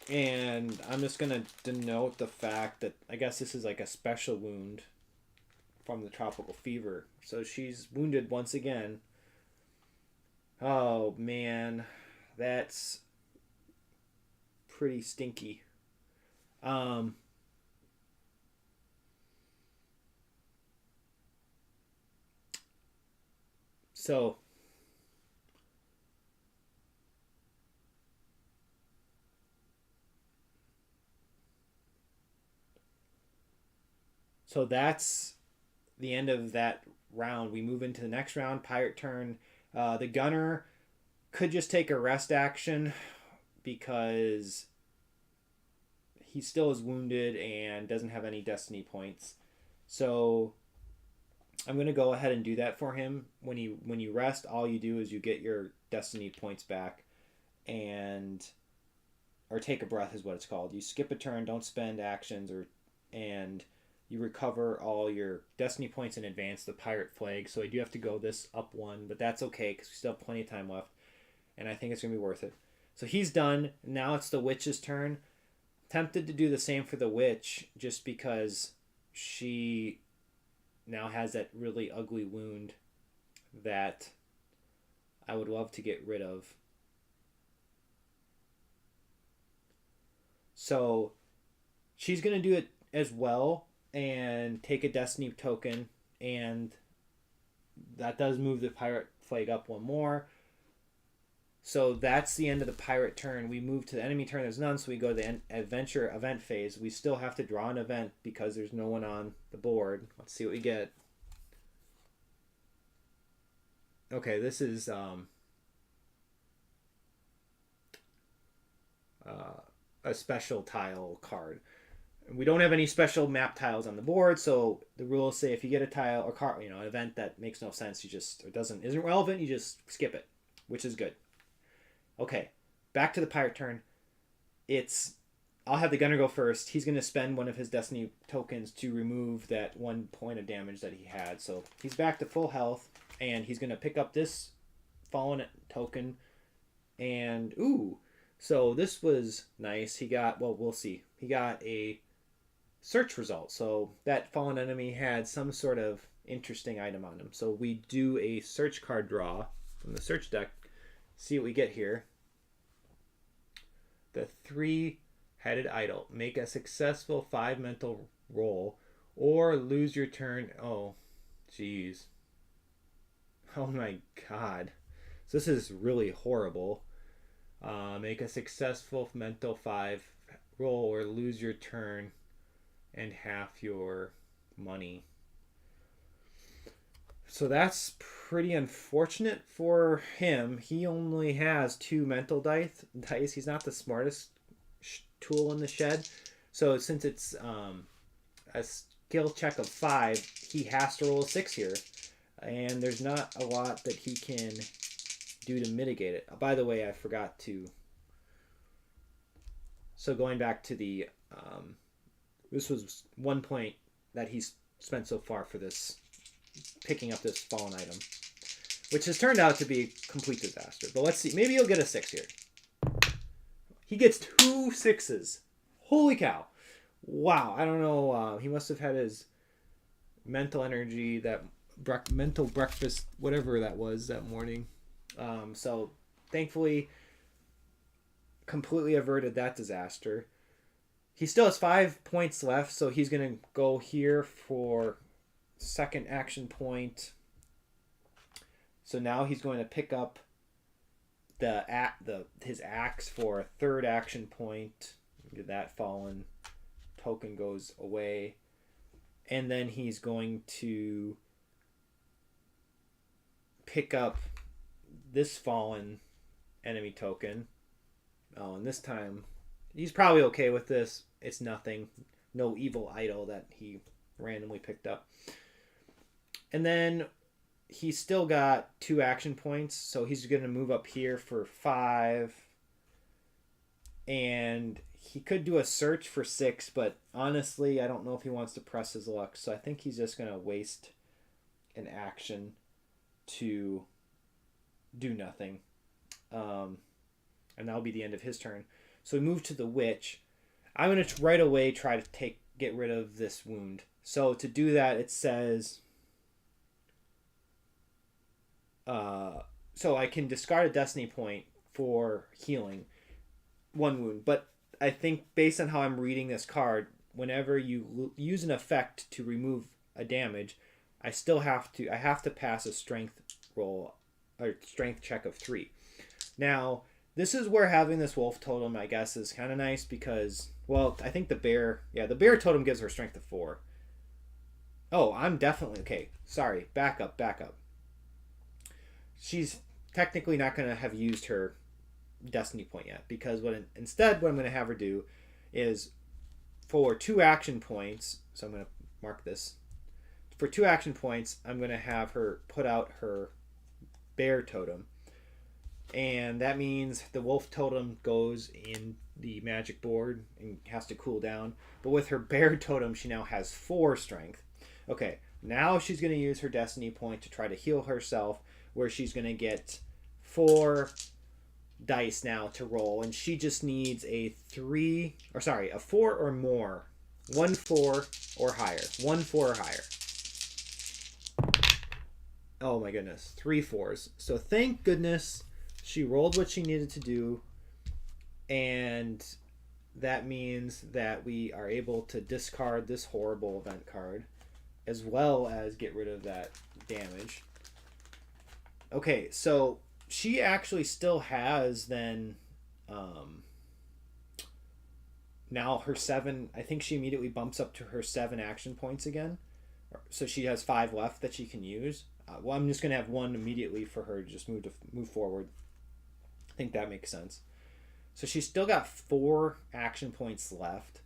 And I'm just going to denote the fact that I guess this is like a special wound from the Tropical Fever. So she's wounded once again. Oh, man. That's pretty stinky. So that's the end of that round. We move into the next round, pirate turn. The gunner could just take a rest action because he still is wounded and doesn't have any destiny points. So I'm going to go ahead and do that for him. When you rest, all you do is you get your destiny points back, or take a breath is what it's called. You skip a turn, don't spend actions, and you recover all your destiny points and advance the pirate flag. So I do have to go this up 1, but that's okay because we still have plenty of time left. and I think it's going to be worth it. So he's done. Now it's the witch's turn. Tempted to do the same for the witch just because she now has that really ugly wound that I would love to get rid of. So she's going to do it as well and take a destiny token, and that does move the pirate flag up one more. So that's the end of the pirate turn. We move to the enemy turn. There's none, so we go to the adventure event phase. We still have to draw an event because there's no one on the board. Let's see what we get. Okay, this is a special tile card. We don't have any special map tiles on the board, so the rules say if you get a tile or card, an event that makes no sense, you just isn't relevant, you just skip it, which is good. Okay, back to the pirate turn. I'll have the gunner go first. He's going to spend one of his destiny tokens to remove that 1 point of damage that he had. So he's back to full health, and he's going to pick up this fallen token. And, so this was nice. He got, we'll see. He got a search result. So that fallen enemy had some sort of interesting item on him. So we do a search card draw from the search deck. See what we get here. The 3-headed idol. Make a successful 5 mental roll or lose your turn. Oh, jeez. Oh my god. So this is really horrible. Make a successful mental 5 roll or lose your turn and half your money. So that's pretty unfortunate for him. He only has 2 mental dice. He's not the smartest tool in the shed. So since it's a skill check of 5, he has to roll a 6 here. And there's not a lot that he can do to mitigate it. By the way, I forgot to... So going back to the... this was 1 point that he's spent so far for this... picking up this fallen item, which has turned out to be a complete disaster. But let's see. Maybe he'll get a 6 here. He gets 2 6s. Holy cow. Wow. I don't know. He must have had his mental energy, that mental breakfast, whatever that was that morning. So thankfully, completely averted that disaster. He still has 5 points left, so he's going to go here for... second action point. So now he's going to pick up his axe for a 3rd action point. That fallen token goes away, and then he's going to pick up this fallen enemy token. Oh, and this time he's probably okay with this. It's nothing. No evil idol that he randomly picked up. And then he's still got 2 action points, so he's going to move up here for 5. And he could do a search for 6, but honestly, I don't know if he wants to press his luck. So I think he's just going to waste an action to do nothing. And that'll be the end of his turn. So we move to the witch. I'm going to right away try to get rid of this wound. So to do that, it says... so I can discard a destiny point for healing 1 wound, but I think based on how I'm reading this card, whenever you use an effect to remove a damage, I have to pass a strength roll or strength check of 3. Now, this is where having this wolf totem, I guess, is kind of nice because, well, I think the bear totem gives her strength of 4. Oh, I'm definitely okay. Sorry, back up. She's technically not going to have used her destiny point yet, because instead what I'm going to have her do is for 2 action points, so I'm going to mark this. For 2 action points, I'm going to have her put out her bear totem. And that means the wolf totem goes in the magic board and has to cool down. But with her bear totem, she now has 4 strength. Okay, now she's going to use her destiny point to try to heal herself, where she's going to get 4 dice now to roll, and she just needs a 4 or more. 1 4 or higher. 1 4 or higher. Oh my goodness, 3 4s. So thank goodness she rolled what she needed to do, and that means that we are able to discard this horrible event card, as well as get rid of that damage. Okay, so she actually still has then now her 7. I think she immediately bumps up to her 7 action points again. So she has 5 left that she can use. Well, I'm just gonna have 1 immediately for her to just move forward. I think that makes sense. So she's still got 4 action points left.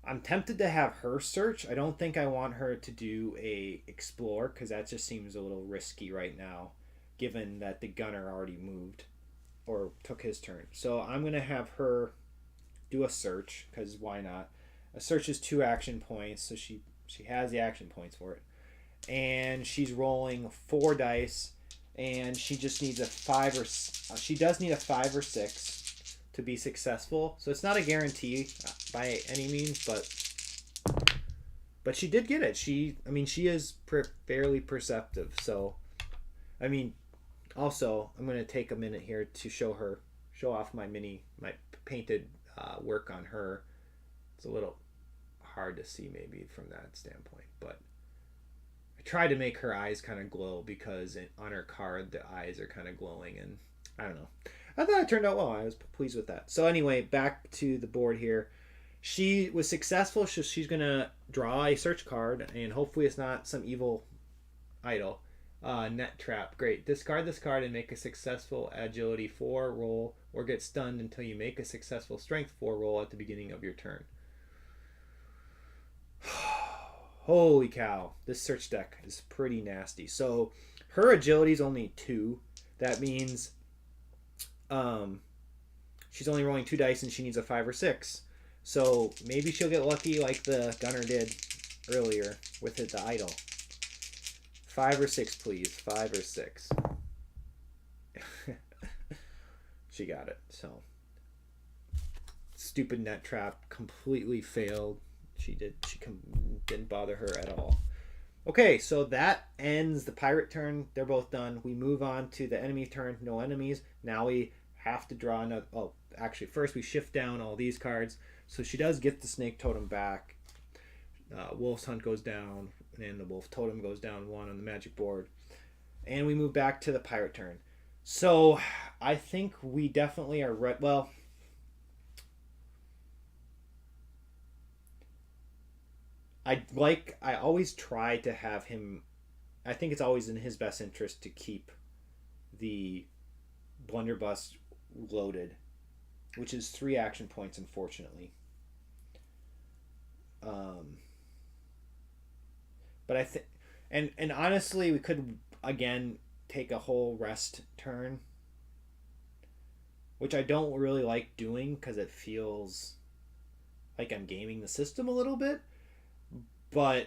I'm tempted to have her search. I don't think I want her to do a explore, because that just seems a little risky right now, given that the gunner already moved or took his turn. So I'm going to have her do a search, because why not? A search is 2 action points, so she has the action points for it. And she's rolling 4 dice, and she just needs a 5 or... she does need a 5 or 6 to be successful. So it's not a guarantee by any means, but she did get it. She is fairly perceptive. So, also, I'm going to take a minute here to show off my painted work on her. It's a little hard to see maybe from that standpoint, but I tried to make her eyes kind of glow, because on her card the eyes are kind of glowing, and I don't know. I thought it turned out well. I was pleased with that. So anyway, back to the board here. She was successful, so she's going to draw a search card, and hopefully it's not some evil idol. Net trap. Great. Discard this card and make a successful agility 4 roll, or get stunned until you make a successful strength 4 roll at the beginning of your turn. Holy cow. This search deck is pretty nasty. So her agility is only 2. That means she's only rolling 2 dice, and she needs a 5 or 6. So maybe she'll get lucky like the gunner did earlier with the idol. 5 or 6, please. 5 or 6. She got it. So stupid net trap completely failed. She didn't bother her at all. Okay, so that ends the pirate turn. They're both done. We move on to the enemy turn. No enemies. Now we have to draw another... Oh, actually, first we shift down all these cards. So she does get the snake totem back. Wolf's Hunt goes down, and the wolf totem goes down 1 on the magic board. And we move back to the pirate turn. So I think we definitely are... Well... I always try to have him... I think it's always in his best interest to keep the blunderbuss loaded, which is 3 action points, unfortunately. But I think... And honestly, we could, again, take a whole rest turn, which I don't really like doing, because it feels like I'm gaming the system a little bit. But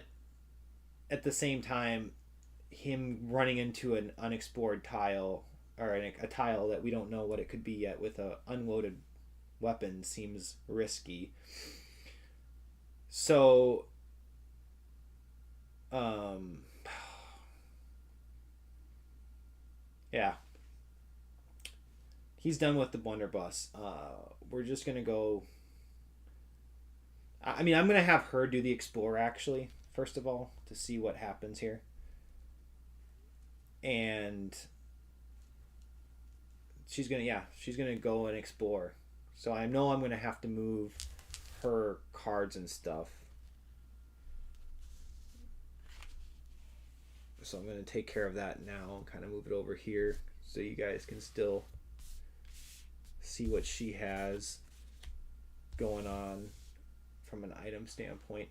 at the same time, him running into an unexplored tile, or a tile that we don't know what it could be yet with a unloaded weapon, seems risky. So yeah, he's done with the blunderbuss. We're just gonna go... I'm going to have her do the explore, actually, first of all, to see what happens here. And she's going to go and explore. So I know I'm going to have to move her cards and stuff. So I'm going to take care of that now and kind of move it over here so you guys can still see what she has going on from an item standpoint.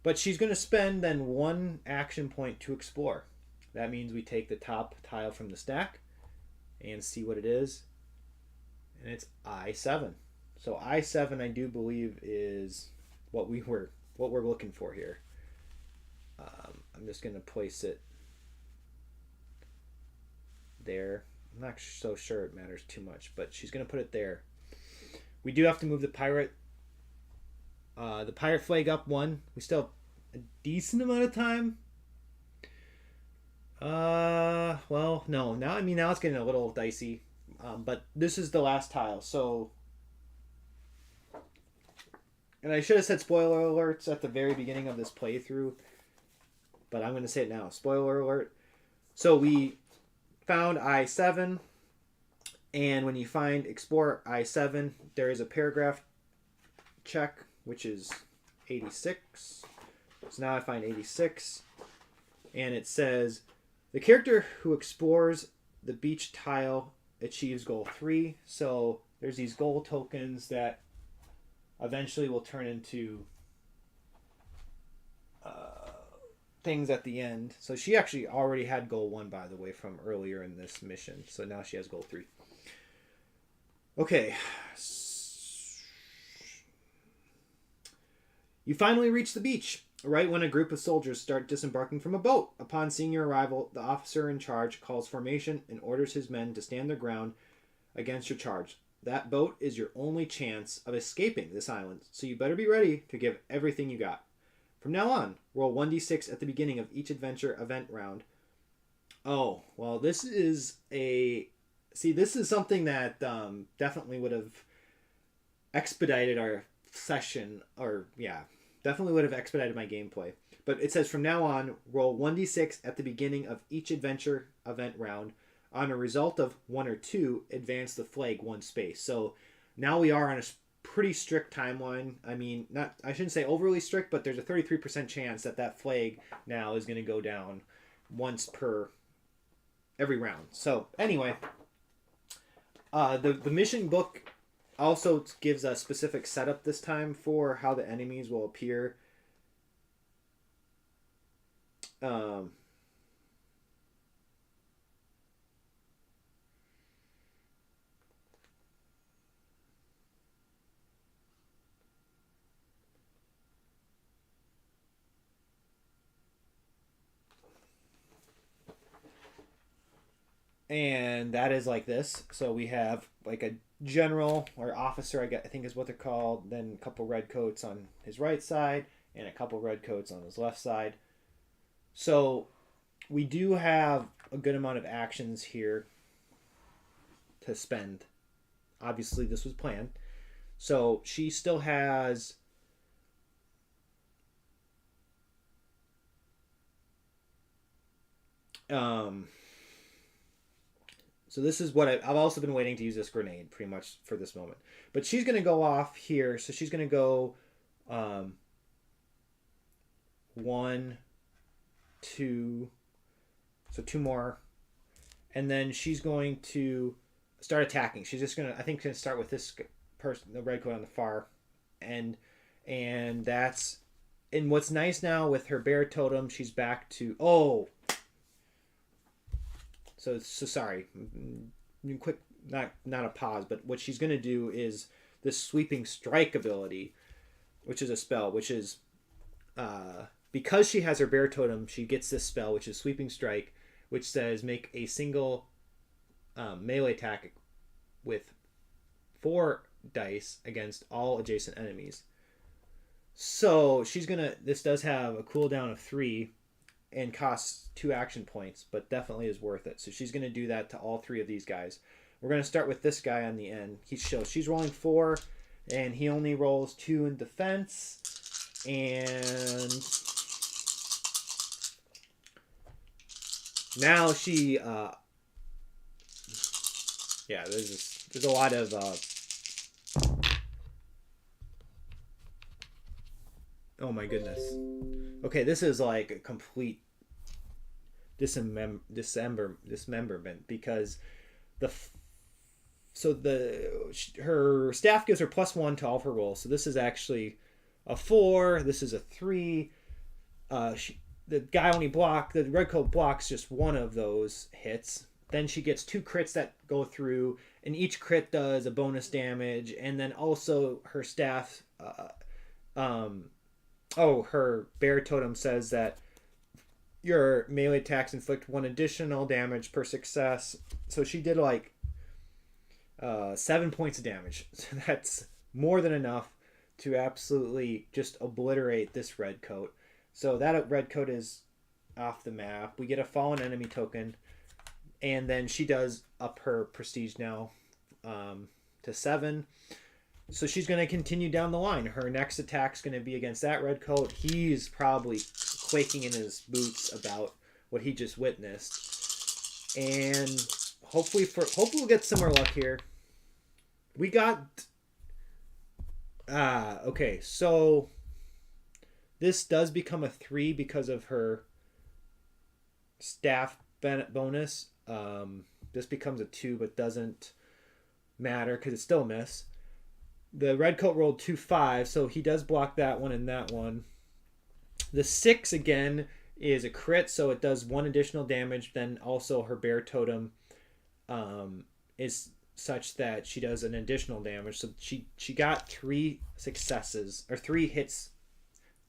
But she's going to spend then 1 action point to explore. That means we take the top tile from the stack and see what it is. And it's I7. So I7, I do believe, is what we're looking for here. I'm just going to place it there. I'm not so sure it matters too much, but she's going to put it there. We do have to move the pirate flag up one. We still have a decent amount of time. Well, no. Now it's getting a little dicey. But this is the last tile, so. And I should have said spoiler alerts at the very beginning of this playthrough, but I'm going to say it now. Spoiler alert. So we found I-7, and when you find Explore I-7, there is a paragraph check, which is 86. So now I find 86, and it says, the character who explores the beach tile achieves goal 3. So there's these goal tokens that eventually will turn into things at the end. So she actually already had goal 1, by the way, from earlier in this mission. So now she has goal 3. Okay. You finally reach the beach, right when a group of soldiers start disembarking from a boat. Upon seeing your arrival, the officer in charge calls formation and orders his men to stand their ground against your charge. That boat is your only chance of escaping this island, so you better be ready to give everything you got. From now on, roll 1d6 at the beginning of each adventure event round. Oh, well, this is something that definitely would have expedited our session, definitely would have expedited my gameplay. But it says from now on, roll 1d6 at the beginning of each adventure event round. On a result of 1 or 2, advance the flag 1 space. So now we are on a pretty strict timeline. I mean, I shouldn't say overly strict, but there's a 33% chance that flag now is going to go down once per every round. So anyway, the mission book also gives a specific setup this time for how the enemies will appear. And that is like this. So we have like a general or officer, I think is what they're called. Then a couple red coats on his right side and a couple red coats on his left side. So we do have a good amount of actions here to spend. Obviously, this was planned. So she still has... So this is what I've also been waiting to use this grenade pretty much for this moment. But she's going to go off here. So she's going to go 1, 2. So 2 more. And then she's going to start attacking. She's just going to, I think, going to start with this person, the red coat on the far end. And that's, and what's nice now with her bear totem, she's back to, So sorry, quick, not a pause, but what she's going to do is this sweeping strike ability, which is a spell, which is, because she has her bear totem, she gets this spell, which is sweeping strike, which says make a single melee attack with 4 dice against all adjacent enemies. So this does have a cooldown of 3, and costs 2 action points, but definitely is worth it. So she's going to do that to all 3 of these guys. We're going to start with this guy on the end. She's rolling 4, and he only rolls 2 in defense. And now she, there's a lot of, oh my goodness. Okay, this is like a complete dismemberment because her staff gives her +1 to all of her rolls. So this is actually a 4. This is a 3. The guy the red coat blocks just 1 of those hits. Then she gets 2 crits that go through, and each crit does a bonus damage. And then also her staff, her bear totem says that your melee attacks inflict 1 additional damage per success. So she did like 7 points of damage. So that's more than enough to absolutely just obliterate this red coat. So that red coat is off the map. We get a fallen enemy token, and then she does up her prestige now to 7. So she's going to continue down the line. Her next attack's going to be against that red coat. He's probably quaking in his boots about what he just witnessed. And hopefully we'll get some more luck here. We got okay, so this does become a 3 because of her staff bonus. This becomes a 2, but doesn't matter because it's still a miss. The red coat rolled 2 5, so he does block that one and that one. The 6 again is a crit, so it does 1 additional damage. Then also her bear totem is such that she does an additional damage. So she got 3 successes or 3 hits.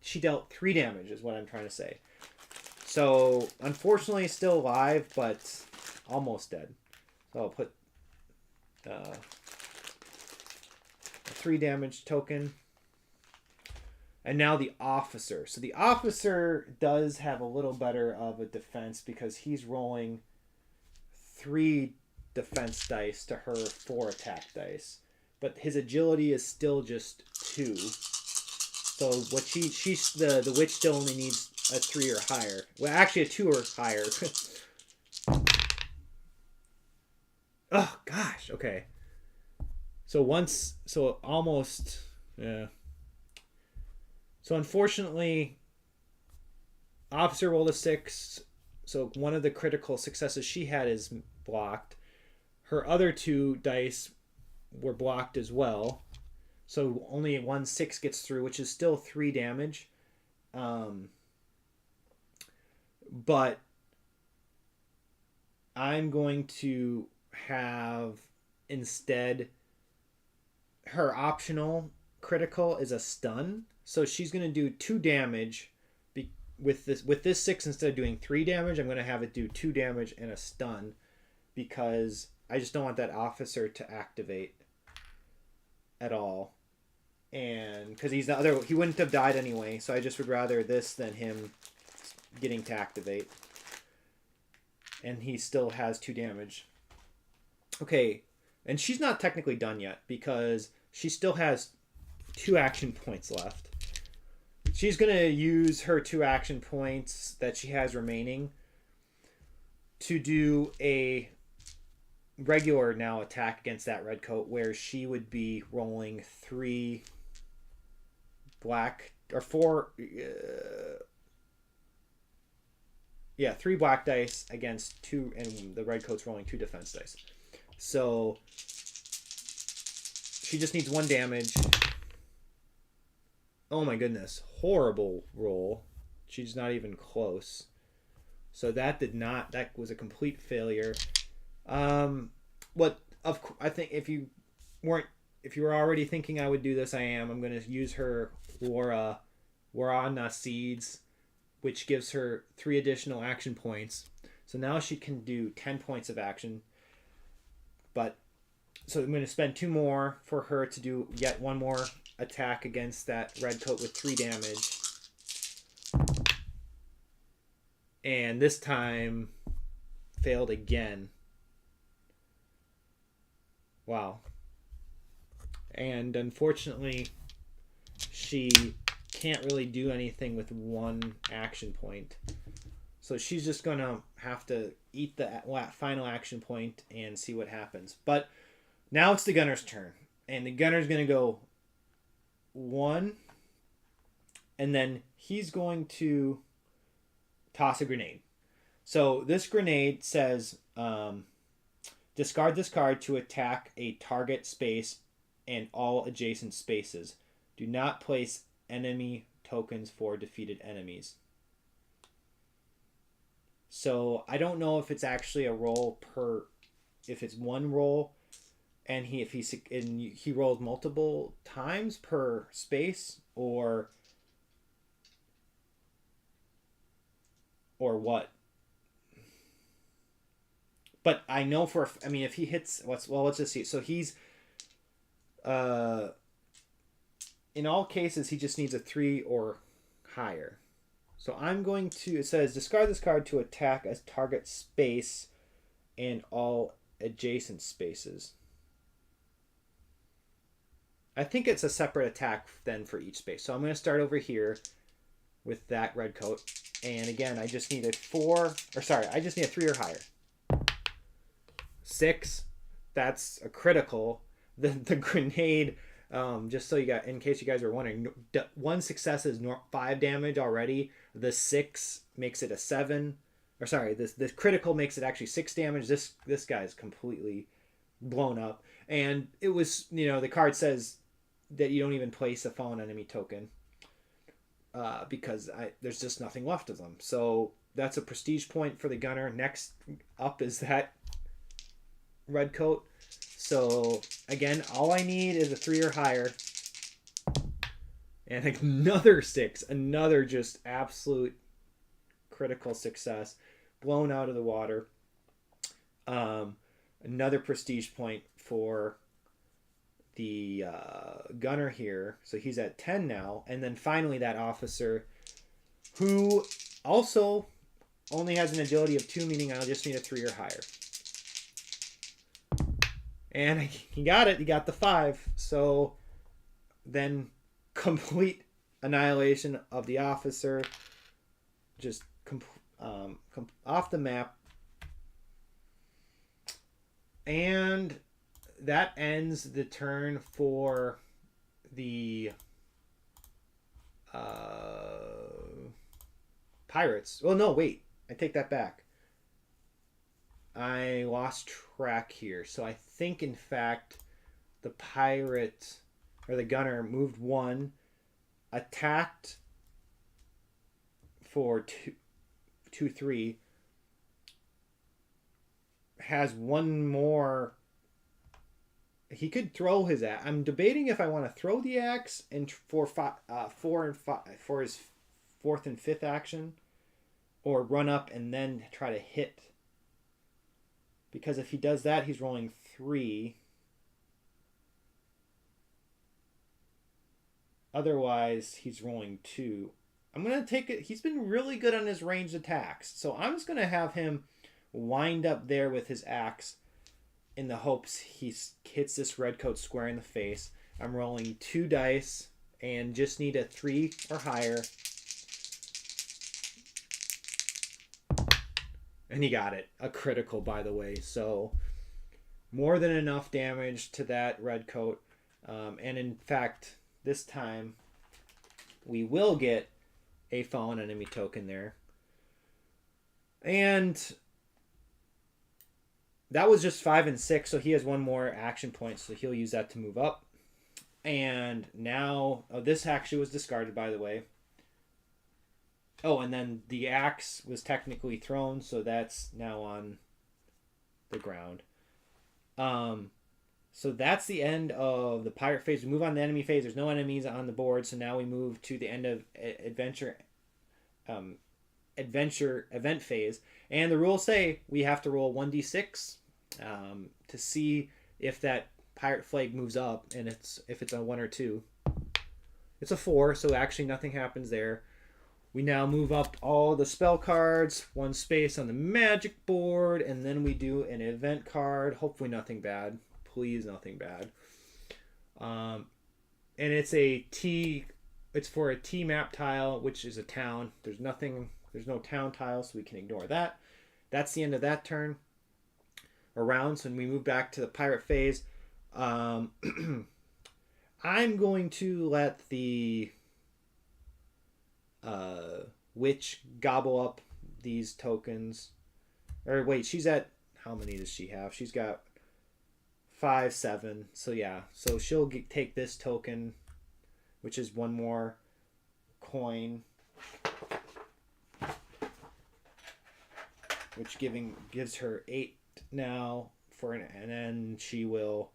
She dealt 3 damage is what I'm trying to say. So unfortunately still alive, but almost dead. So I'll put a 3 damage token. And now the officer. So the officer does have a little better of a defense because he's rolling 3 defense dice to her 4 attack dice. But his agility is still just 2. So what she's the witch still only needs a 3 or higher. Well, actually a 2 or higher. Oh gosh, okay. So almost, yeah. So unfortunately, officer rolled a 6. So one of the critical successes she had is blocked. Her other 2 dice were blocked as well. So only 1 6 gets through, which is still 3 damage. But I'm going to have instead her optional critical is a stun. So she's going to do 2 damage with this 6 instead of doing 3 damage. I'm going to have it do 2 damage and a stun because I just don't want that officer to activate at all. And because he wouldn't have died anyway, so I just would rather this than him getting to activate. And he still has 2 damage. Okay, and she's not technically done yet because she still has 2 action points left. She's going to use her 2 action points that she has remaining to do a regular now attack against that red coat where she would be rolling 3 black or 4 3 black dice against 2, and the red coat's rolling 2 defense dice. So she just needs 1 damage. Oh my goodness, horrible roll. She's not even close. So that was a complete failure. I think if you were already thinking I would do this, I'm going to use her Warana Seeds, which gives her 3 additional action points. So now she can do 10 points of action. So I'm going to spend 2 more for her to do yet 1 more attack against that red coat with 3 damage. And this time failed again. Wow. And unfortunately, she can't really do anything with 1 action point. So she's just going to have to eat the final action point and see what happens. But now it's the gunner's turn. And the gunner's going to go 1. And then he's going to toss a grenade. So this grenade says, discard this card to attack a target space and all adjacent spaces. Do not place enemy tokens for defeated enemies. So I don't know if it's actually a roll if it's 1 roll, and he rolls multiple times per space, or or what. But I know for, I mean, if he hits, let's just see. So he's, uh, in all cases, he just needs a 3 or higher. So I'm going to, it says discard this card to attack a target space and all adjacent spaces. I think it's a separate attack then for each space. So I'm going to start over here with that red coat. And again, I just need a 3 or higher. 6, that's a critical. The grenade, just so you got, in case you guys were wondering, 1 success is 5 damage already. The 6 makes it a 7. Or sorry, this critical makes it actually 6 damage. This guy's completely blown up. And it was, the card says that you don't even place a fallen enemy token because there's just nothing left of them. So that's a prestige point for the gunner. Next up is that red coat. So again, all I need is a 3 or higher. And another 6, another just absolute critical success, blown out of the water. Another prestige point for the gunner here. So he's at 10 now. And then finally that officer, who also only has an agility of 2, meaning I'll just need a 3 or higher. And he got it. He got the 5. So then complete annihilation of the officer. Just off the map. And that ends the turn for the pirates. Well, no, wait. I take that back. I lost track here. So I think, in fact, the pirate or the gunner moved 1, attacked for 2, 3, has 1 more. He could throw his axe. I'm debating if I want to throw the axe and for 4 and 5 for his 4th and 5th action, or run up and then try to hit. Because if he does that, he's rolling 3. Otherwise, he's rolling 2. I'm going to take it. He's been really good on his ranged attacks. So I'm just going to have him wind up there with his axe in the hopes he hits this red coat square in the face. I'm rolling 2 dice and just need a 3 or higher. And he got it. A critical, by the way. So more than enough damage to that red coat. And in fact, this time we will get a fallen enemy token there. And that was just 5 and 6. So he has 1 more action point. So he'll use that to move up. And now, this actually was discarded, by the way. Oh, and then the axe was technically thrown, so that's now on the ground. So that's the end of the pirate phase. We move on to the enemy phase. There's no enemies on the board, so now we move to the end of adventure event phase. And the rules say we have to roll 1d6 to see if that pirate flag moves up, and if it's a 1 or 2. It's a 4, so actually nothing happens there. We now move up all the spell cards, 1 space on the magic board, and then we do an event card. Hopefully nothing bad. Please, nothing bad. And it's for a T map tile, which is a town. There's no town tile, so we can ignore that. That's the end of that turn. Around, so when we move back to the pirate phase, I'm going to let the witch gobble up these tokens. Or wait, she's at, how many does she have? She's got 5, 7. So yeah, so she'll take this token, which is 1 more coin, which gives her 8 now and then she will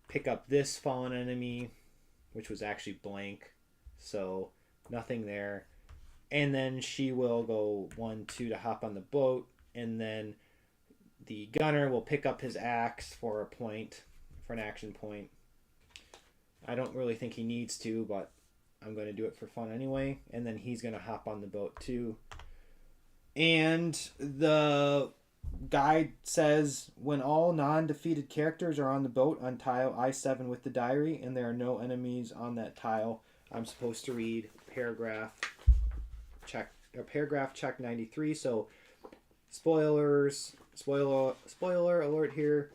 pick up this fallen enemy, which was actually blank, so nothing there. and then she will go 1, 2 to hop on the boat, and then the gunner will pick up his axe for a point, for an action point. I don't really think he needs to, but I'm going to do it for fun anyway. And then he's going to hop on the boat too. And the guide says when all non-defeated characters are on the boat on tile I7 with the diary and there are no enemies on that tile, I'm supposed to read paragraph check 93. So spoiler alert here.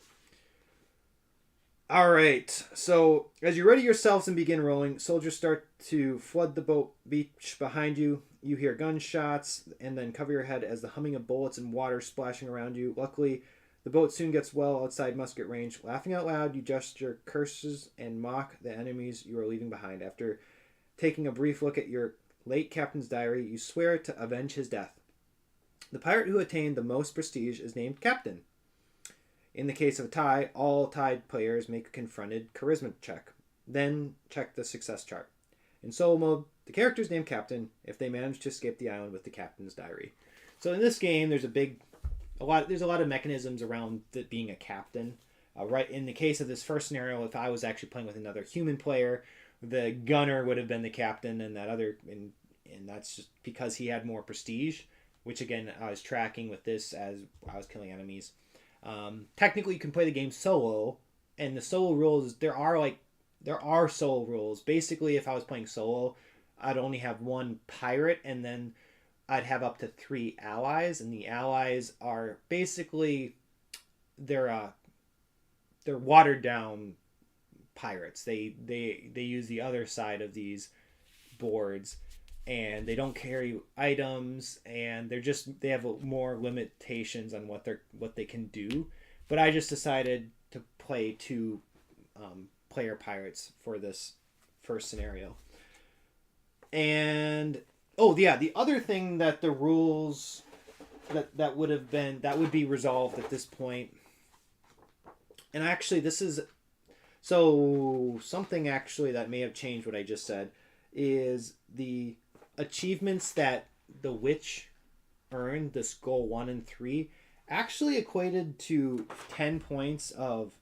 All right, so as you ready yourselves and begin rowing, soldiers start to flood the boat beach behind you. You hear gunshots and then cover your head as the humming of bullets and water splashing around you. Luckily, the boat soon gets well outside musket range. Laughing out loud, you gesture curses and mock the enemies you are leaving behind. After taking a brief look at your late captain's diary, you swear to avenge his death. The pirate who attained the most prestige is named captain. In the case of a tie, all tied players make a confronted charisma check. Then check the success chart. In solo mode, the character is named captain if they manage to escape the island with the captain's diary. So in this game, there's a lot of mechanisms around being a captain. Right in the case of this first scenario, if I was actually playing with another human player, the gunner would have been the captain, and that's just because he had more prestige, which again I was tracking with this as I was killing enemies. Technically, you can play the game solo, and the solo rules, there are solo rules. Basically, if I was playing solo, I'd only have one pirate, and then I'd have up to 3 allies, and the allies are basically they're watered down pirates. They use the other side of these boards, and they don't carry items, and they have more limitations on what they can do. But I just decided to play 2 player pirates for this first scenario. And the other thing that the rules that would be resolved at this point, and actually this is something actually that may have changed what I just said, is the achievements that the witch earned, this goal 1 and 3, actually equated to 10 points of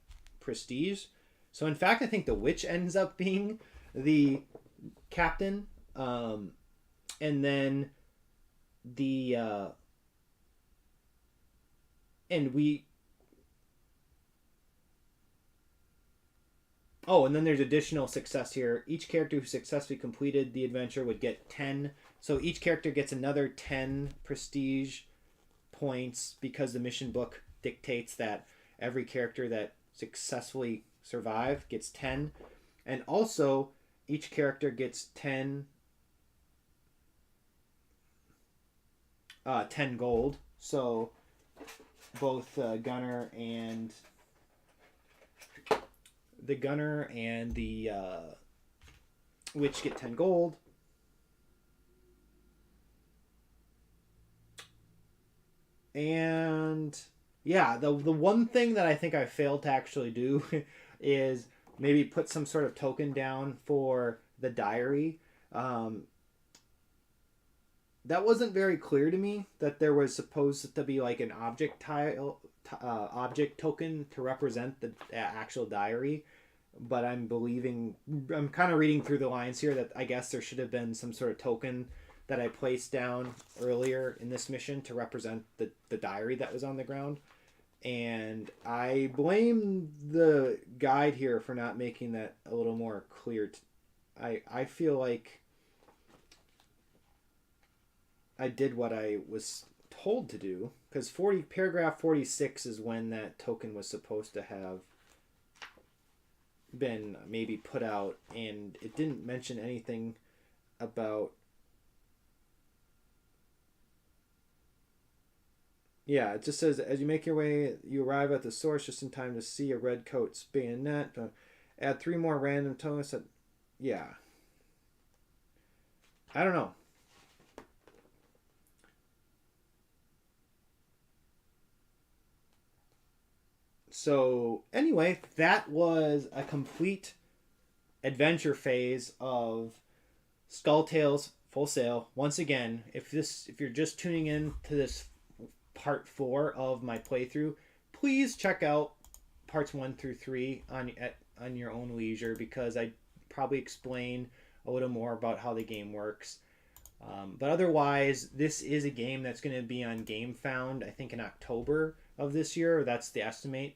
prestige. So in fact, I think the witch ends up being the captain, and then and then there's additional success here. Each character who successfully completed the adventure would get 10. So each character gets another 10 prestige points because the mission book dictates that every character that successfully survived gets 10. And also, each character gets 10 gold. So both gunner and the witch get 10 gold. And yeah, the one thing that I think I failed to actually do is maybe put some sort of token down for the diary. That wasn't very clear to me, that there was supposed to be like an object token to represent the actual diary. But I'm kind of reading through the lines here that I guess there should have been some sort of token that I placed down earlier in this mission to represent the diary that was on the ground. And I blame the guide here for not making that a little more clear. I feel like I did what I was told to do, because paragraph 46 is when that token was supposed to have been maybe put out, and it didn't mention anything about it just says, as you make your way, you arrive at the source just in time to see a red coat's bayonet. Add 3 more random tokens. I don't know. So anyway, that was a complete adventure phase of Skull Tales full sale. Once again, if you're just tuning in to this part 4 of my playthrough, please check out parts 1 through 3 on your own leisure, because I probably explain a little more about how the game works. But otherwise, this is a game that's going to be on Gamefound, I think, in October of this year. That's the estimate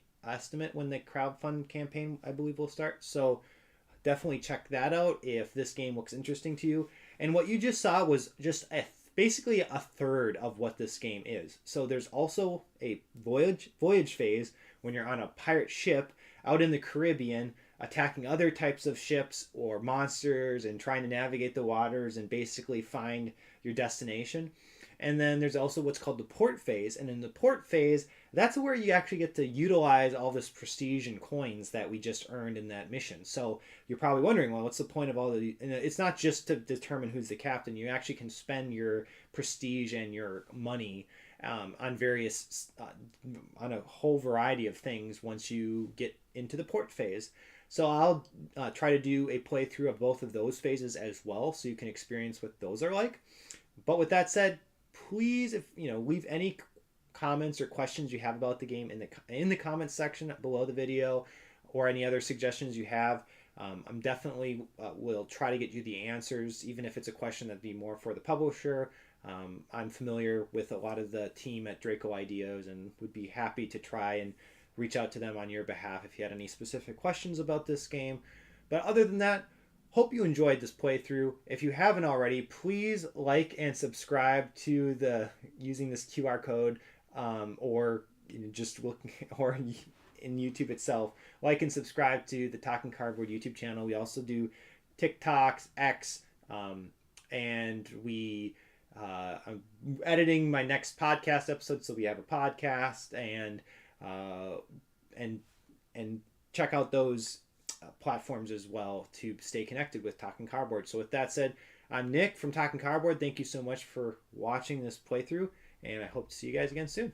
when the crowdfund campaign, I believe, will start. So definitely check that out if this game looks interesting to you. And what you just saw was just basically a third of what this game is. So there's also a voyage phase when you're on a pirate ship out in the Caribbean, attacking other types of ships or monsters and trying to navigate the waters and basically find your destination. And then there's also what's called the port phase. And in the port phase, that's where you actually get to utilize all this prestige and coins that we just earned in that mission. So you're probably wondering, well, what's the point of all the... And it's not just to determine who's the captain. You actually can spend your prestige and your money on various... on a whole variety of things once you get into the port phase. So I'll try to do a playthrough of both of those phases as well, so you can experience what those are like. But with that said, please, if leave any comments or questions you have about the game in the comments section below the video, or any other suggestions you have. I'm definitely will try to get you the answers, even if it's a question that'd be more for the publisher. I'm familiar with a lot of the team at Draco Ideas and would be happy to try and reach out to them on your behalf if you had any specific questions about this game. But other than that, hope you enjoyed this playthrough. If you haven't already, please like and subscribe to using this QR code, or just looking, or in YouTube itself. Like and subscribe to the Talking Cardboard YouTube channel. We also do TikToks, X, and I'm editing my next podcast episode, so we have a podcast, and check out those platforms as well to stay connected with Talking Cardboard. So with that said, I'm Nick from Talking Cardboard. Thank you so much for watching this playthrough, and I hope to see you guys again soon.